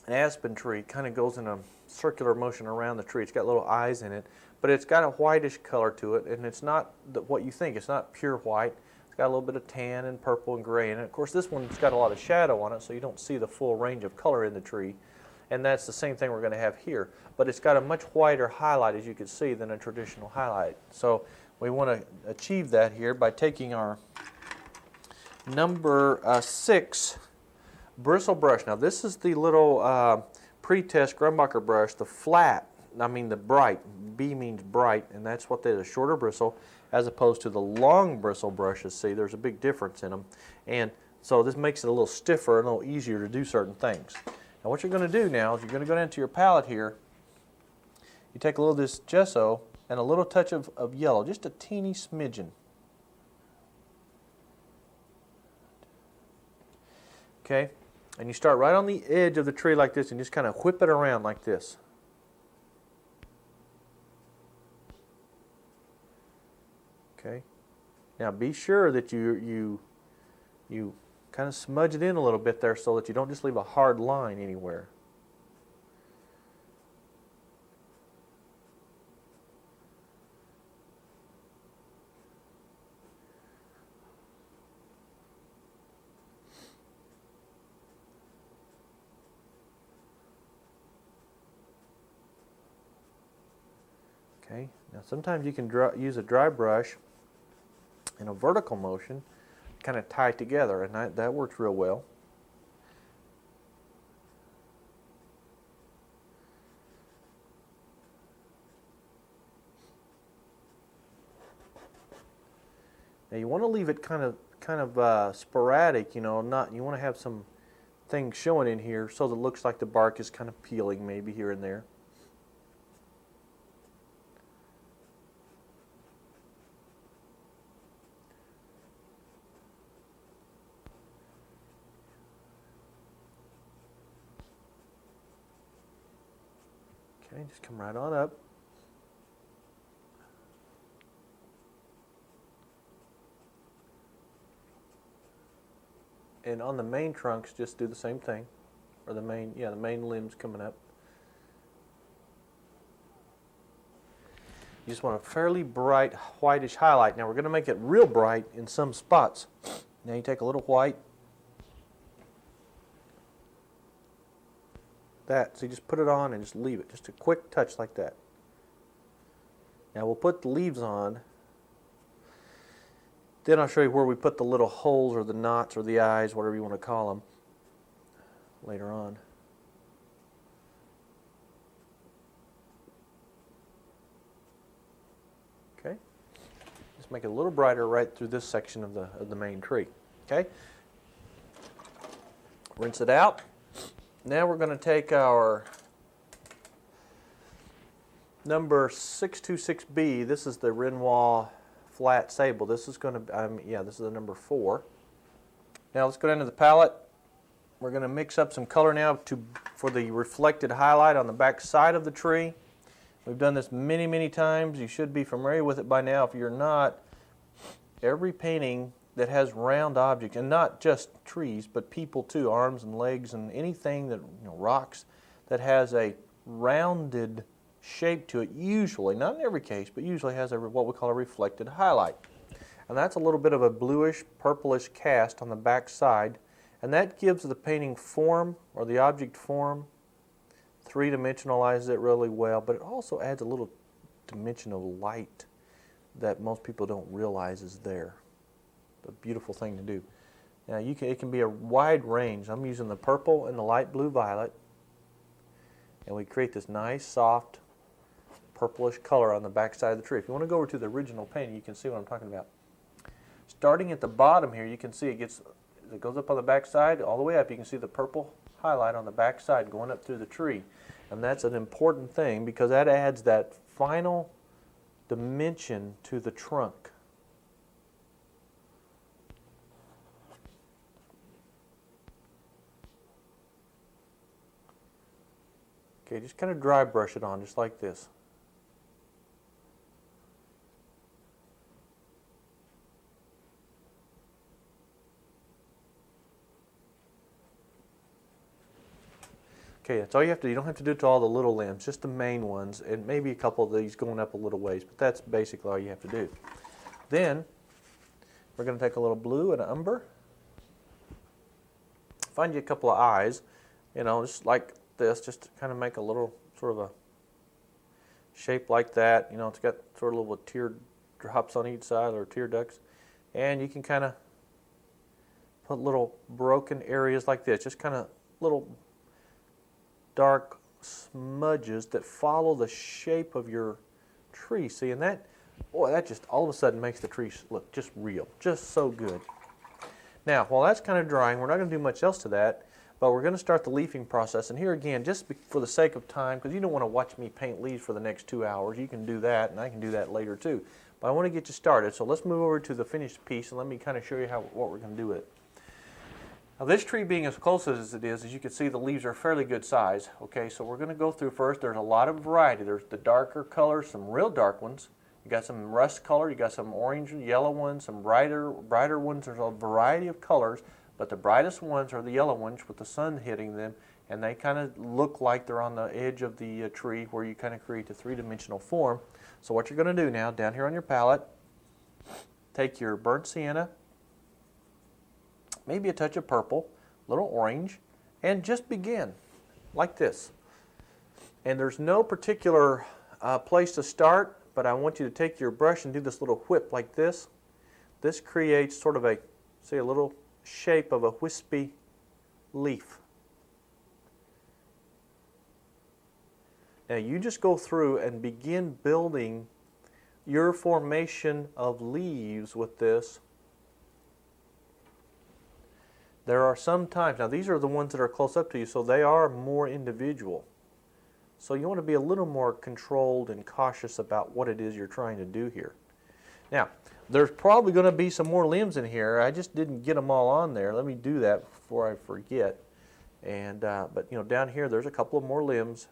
aspen tree kind of goes in a circular motion around the tree. It's got little eyes in it, but it's got a whitish color to it, and it's not what you think. It's not pure white. It's got a little bit of tan and purple and gray in it. Of course, this one's got a lot of shadow on it, so you don't see the full range of color in the tree. And that's the same thing we're going to have here. But it's got a much whiter highlight, as you can see, than a traditional highlight. So we want to achieve that here by taking our number 6 bristle brush. Now this is the little pre-test Grumbacher brush, the bright. B means bright, and that's what they are, a shorter bristle, as opposed to the long bristle brushes. See, there's a big difference in them. And so this makes it a little stiffer and a little easier to do certain things. Now what you're going to do now is you're going to go down to your palette here. You take a little of this gesso and a little touch of yellow, just a teeny smidgen. Okay, and you start right on the edge of the tree like this and just kind of whip it around like this. Okay, now be sure that you kind of smudge it in a little bit there so that you don't just leave a hard line anywhere. Okay, now sometimes you can use a dry brush in a vertical motion, kind of tie it together, and that works real well. Now you want to leave it kind of sporadic, you want to have some things showing in here so that it looks like the bark is kind of peeling maybe here and there. Okay, just come right on up. And on the main trunks, just do the same thing. Or the main limbs coming up. You just want a fairly bright whitish highlight. Now we're going to make it real bright in some spots. Now you take a little white. So you just put it on and just leave it. Just a quick touch like that. Now we'll put the leaves on. Then I'll show you where we put the little holes or the knots or the eyes, whatever you want to call them, later on. Okay. Just Let's make it a little brighter right through this section of the main tree. Okay? Rinse it out. Now we're going to take our number 626B. This is the Renoir flat sable. This is going to, this is the number 4. Now let's go down to the palette. We're going to mix up some color now for the reflected highlight on the back side of the tree. We've done this many, many times. You should be familiar with it by now. If you're not, every painting that has round objects, and not just trees, but people too, arms and legs and anything that, rocks, that has a rounded shape to it, usually, not in every case, but usually has what we call a reflected highlight. And that's a little bit of a bluish, purplish cast on the back side, and that gives the painting form, or the object form, three-dimensionalizes it really well, but it also adds a little dimension of light that most people don't realize is there. A beautiful thing to do. Now it can be a wide range. I'm using the purple and the light blue violet, and we create this nice soft purplish color on the back side of the tree. If you want to go over to the original painting, you can see what I'm talking about. Starting at the bottom here, you can see it goes up on the back side all the way up. You can see the purple highlight on the back side going up through the tree, and that's an important thing because that adds that final dimension to the trunk. Okay, just kind of dry brush it on, just like this. Okay, that's all you have to do. You don't have to do it to all the little limbs, just the main ones, and maybe a couple of these going up a little ways, but that's basically all you have to do. Then, we're going to take a little blue and umber. Find you a couple of eyes, just like this, just to kind of make a little sort of a shape like that. It's got sort of little tear drops on each side, or tear ducts, and you can kind of put little broken areas like this, just kind of little dark smudges that follow the shape of your tree. See, and that just all of a sudden makes the tree look just real, just so good. Now, while that's kind of drying, we're not going to do much else to that. But we're going to start the leafing process, and here again, just for the sake of time, because you don't want to watch me paint leaves for the next 2 hours. You can do that, and I can do that later too. But I want to get you started, so let's move over to the finished piece, and let me kind of show you what we're going to do with it. Now, this tree being as close as it is, as you can see, the leaves are fairly good size. Okay, so we're going to go through first. There's a lot of variety. There's the darker colors, some real dark ones. You got some rust color. You got some orange and yellow ones, some brighter ones. There's a variety of colors. But the brightest ones are the yellow ones with the sun hitting them, and they kind of look like they're on the edge of the tree where you kind of create a three-dimensional form. So what you're going to do now, down here on your palette, take your burnt sienna, maybe a touch of purple, a little orange, and just begin like this. And there's no particular place to start, but I want you to take your brush and do this little whip like this. This creates sort of a little shape of a wispy leaf. Now you just go through and begin building your formation of leaves with this. There are some times, now these are the ones that are close up to you, so they are more individual. So you want to be a little more controlled and cautious about what it is you're trying to do here. Now, there's probably going to be some more limbs in here. I just didn't get them all on there. Let me do that before I forget. And but down here there's a couple of more limbs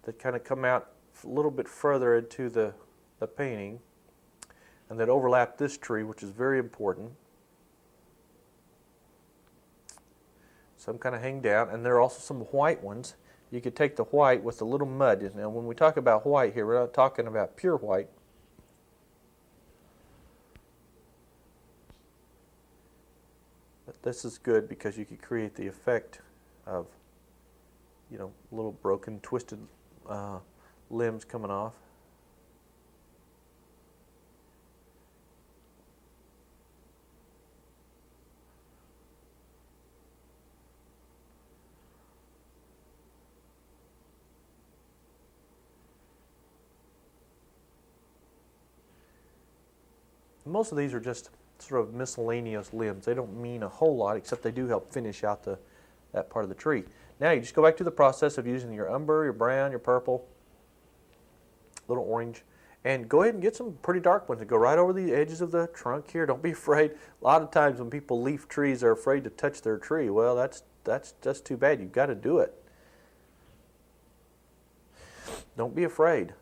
that kind of come out a little bit further into the painting, and that overlap this tree, which is very important. Some kind of hang down, and there are also some white ones. You could take the white with a little mud. Now, when we talk about white here, we're not talking about pure white. But this is good because you could create the effect of, little broken, twisted limbs coming off. Most of these are just sort of miscellaneous limbs. They don't mean a whole lot, except they do help finish out that part of the tree. Now you just go back to the process of using your umber, your brown, your purple, little orange, and go ahead and get some pretty dark ones and go right over the edges of the trunk here. Don't be afraid. A lot of times when people leaf trees, they're afraid to touch their tree. Well, that's just too bad. You've got to do it. Don't be afraid.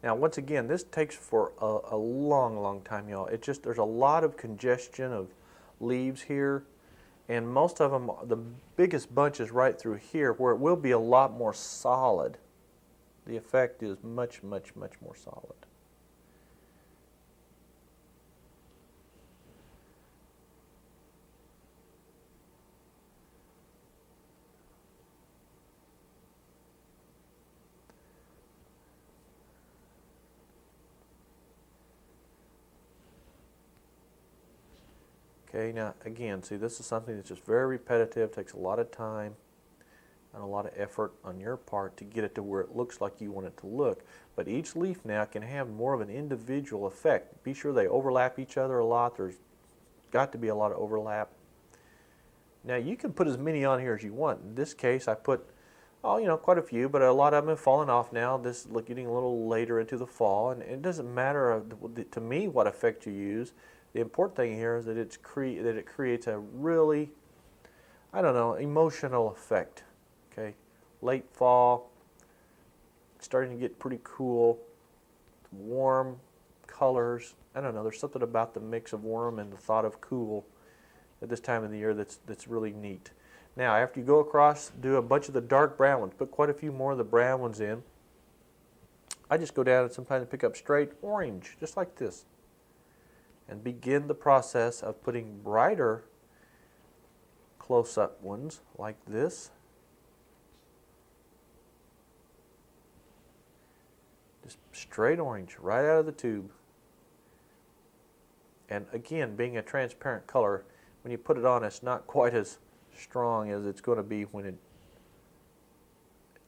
Now, once again, this takes for a long, long time, y'all. It just, there's a lot of congestion of leaves here, and most of them, the biggest bunch is right through here, where it will be a lot more solid. The effect is much, much, much more solid. Okay, now again, see, this is something that's just very repetitive, takes a lot of time and a lot of effort on your part to get it to where it looks like you want it to look. But each leaf now can have more of an individual effect. Be sure they overlap each other a lot. There's got to be a lot of overlap. Now you can put as many on here as you want. In this case, I put, oh, you know, quite a few, but a lot of them have fallen off now. This is getting a little later into the fall, and it doesn't matter to me what effect you use. The important thing here is that it creates a really, I don't know, emotional effect. Okay, late fall, starting to get pretty cool, warm colors. I don't know, there's something about the mix of warm and the thought of cool at this time of the year that's really neat. Now, after you go across, do a bunch of the dark brown ones. Put quite a few more of the brown ones in. I just go down and sometimes pick up straight orange, just like this, and begin the process of putting brighter close-up ones like this. Just straight orange right out of the tube. And again, being a transparent color, when you put it on, it's not quite as strong as it's going to be when it,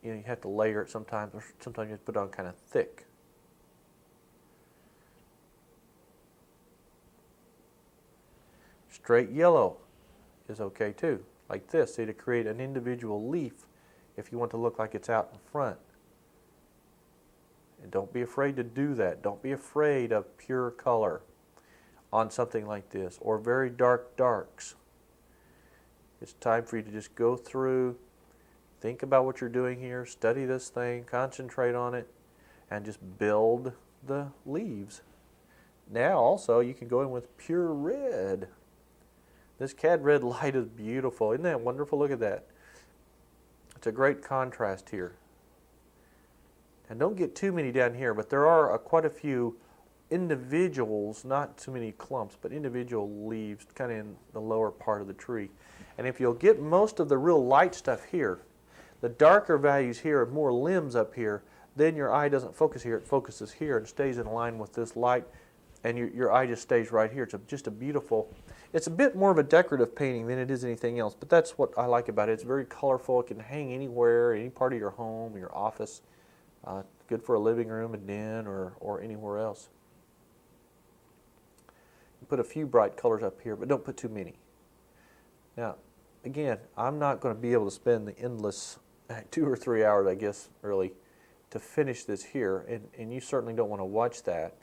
you know, you have to layer it sometimes, or sometimes you have to put it on kind of thick. Straight yellow is okay too, like this, see, to create an individual leaf if you want to look like it's out in front. And don't be afraid to do that. Don't be afraid of pure color on something like this, or very dark darks. It's time for you to just go through, think about what you're doing here, study this thing, concentrate on it, and just build the leaves. Now also you can go in with pure red. This cad red light is beautiful. Isn't that wonderful? Look at that. It's a great contrast here. And don't get too many down here, but there are quite a few individuals, not too many clumps, but individual leaves kind of in the lower part of the tree. And if you'll get most of the real light stuff here, the darker values here, more limbs up here, then your eye doesn't focus here, it focuses here and stays in line with this light, and your eye just stays right here. It's just a beautiful, it's a bit more of a decorative painting than it is anything else, but that's what I like about it. It's very colorful. It can hang anywhere, any part of your home, your office. Good for a living room, a den, or anywhere else. You put a few bright colors up here, but don't put too many. Now, again, I'm not going to be able to spend the endless 2 or 3 hours, I guess, really, to finish this here, and you certainly don't want to watch that.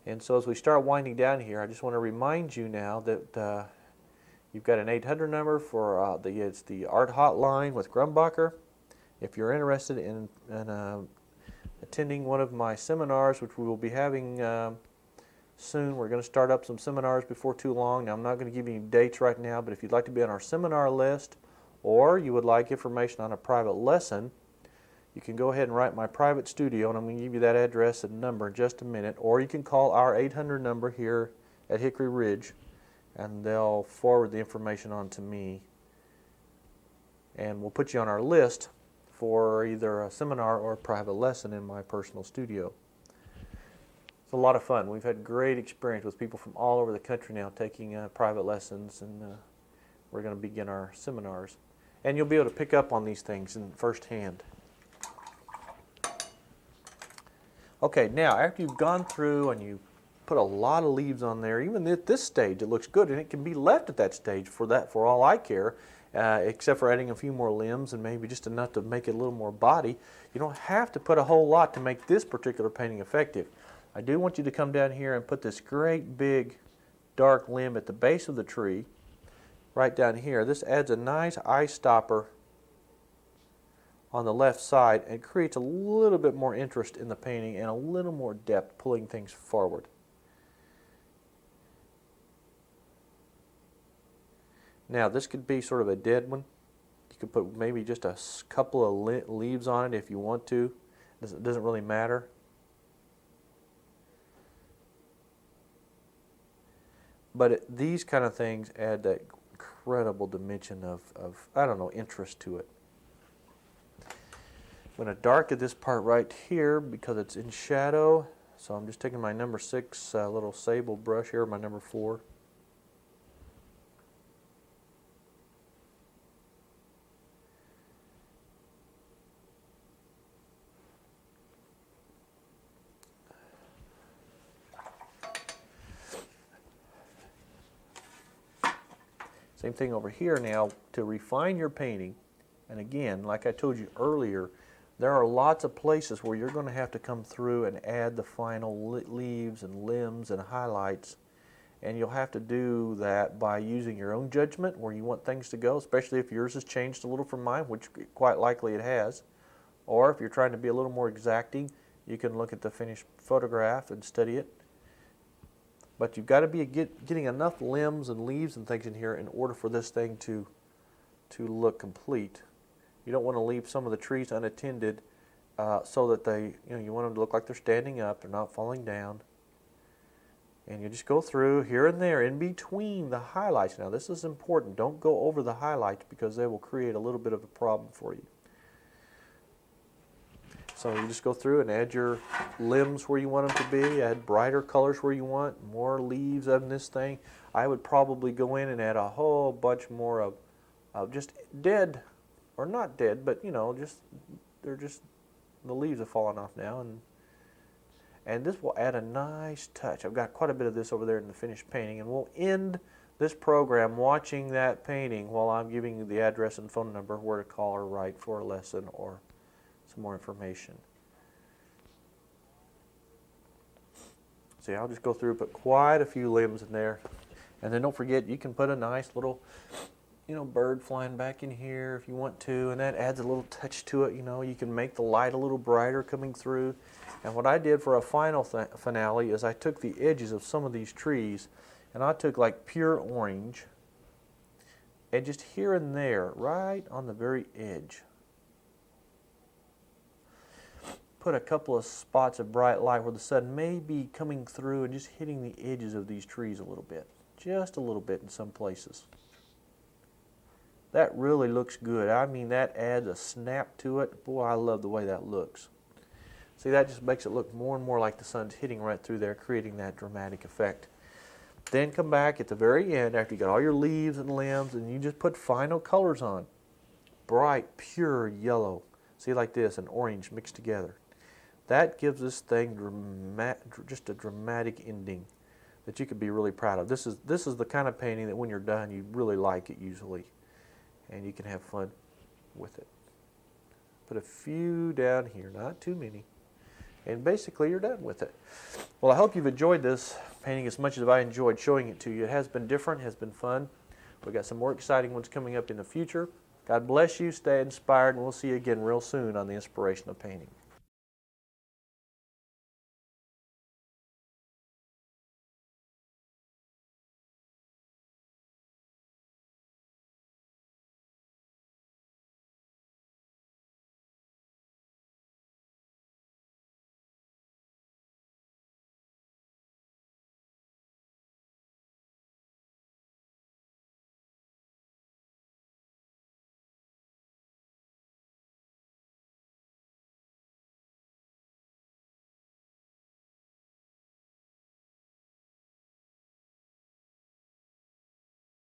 And so as we start winding down here, I just want to remind you now that you've got an 800 number for it's the art hotline with Grumbacher. If you're interested in attending one of my seminars, which we will be having soon, we're going to start up some seminars before too long. Now, I'm not going to give you any dates right now, but if you'd like to be on our seminar list, or you would like information on a private lesson, you can go ahead and write my private studio, and I'm going to give you that address and number in just a minute, or you can call our 800 number here at Hickory Ridge, and they'll forward the information on to me, and we'll put you on our list for either a seminar or a private lesson in my personal studio. It's a lot of fun. We've had great experience with people from all over the country now taking private lessons, and we're going to begin our seminars. And you'll be able to pick up on these things in firsthand. Okay, now after you've gone through and you put a lot of leaves on there, even at this stage it looks good, and it can be left at that stage for all I care, except for adding a few more limbs and maybe just enough to make it a little more body. You don't have to put a whole lot to make this particular painting effective. I do want you to come down here and put this great big dark limb at the base of the tree, right down here. This adds a nice eye stopper on the left side and creates a little bit more interest in the painting and a little more depth, pulling things forward. Now this could be sort of a dead one. You could put maybe just a couple of leaves on it if you want to. It doesn't really matter. But these kind of things add that incredible dimension of, I don't know, interest to it. I'm going to darken this part right here because it's in shadow. So I'm just taking my number 6 little sable brush here, my number 4. Same thing over here now to refine your painting. And again, like I told you earlier, there are lots of places where you're going to have to come through and add the final leaves and limbs and highlights. And you'll have to do that by using your own judgment where you want things to go, especially if yours has changed a little from mine, which quite likely it has. Or if you're trying to be a little more exacting, you can look at the finished photograph and study it. But you've got to be getting enough limbs and leaves and things in here in order for this thing to look complete. You don't want to leave some of the trees unattended so that you want them to look like they're standing up, they're not falling down. And you just go through here and there in between the highlights. Now this is important. Don't go over the highlights because they will create a little bit of a problem for you. So you just go through and add your limbs where you want them to be, add brighter colors where you want, more leaves on this thing. I would probably go in and add a whole bunch more of just dead, or not dead, but you know, they're just, the leaves have fallen off now, and this will add a nice touch. I've got quite a bit of this over there in the finished painting, and we'll end this program watching that painting while I'm giving you the address and phone number where to call or write for a lesson or some more information. See, I'll just go through and put quite a few limbs in there. And then don't forget, you can put a nice little, bird flying back in here if you want to, and that adds a little touch to it. You can make the light a little brighter coming through. And what I did for a final finale is I took the edges of some of these trees, and I took like pure orange, and just here and there, right on the very edge, put a couple of spots of bright light where the sun may be coming through and just hitting the edges of these trees a little bit. Just a little bit in some places. That really looks good. I mean, that adds a snap to it. Boy, I love the way that looks. See, that just makes it look more and more like the sun's hitting right through there, creating that dramatic effect. Then come back at the very end after you got all your leaves and limbs, and you just put final colors on. Bright, pure yellow. See, like this, and orange mixed together. That gives this thing just a dramatic ending that you could be really proud of. This is the kind of painting that when you're done, you really like it usually, and you can have fun with it. Put a few down here, not too many, and basically you're done with it. Well, I hope you've enjoyed this painting as much as I enjoyed showing it to you. It has been different, has been fun. We've got some more exciting ones coming up in the future. God bless you, stay inspired, and we'll see you again real soon on the Inspiration of Painting.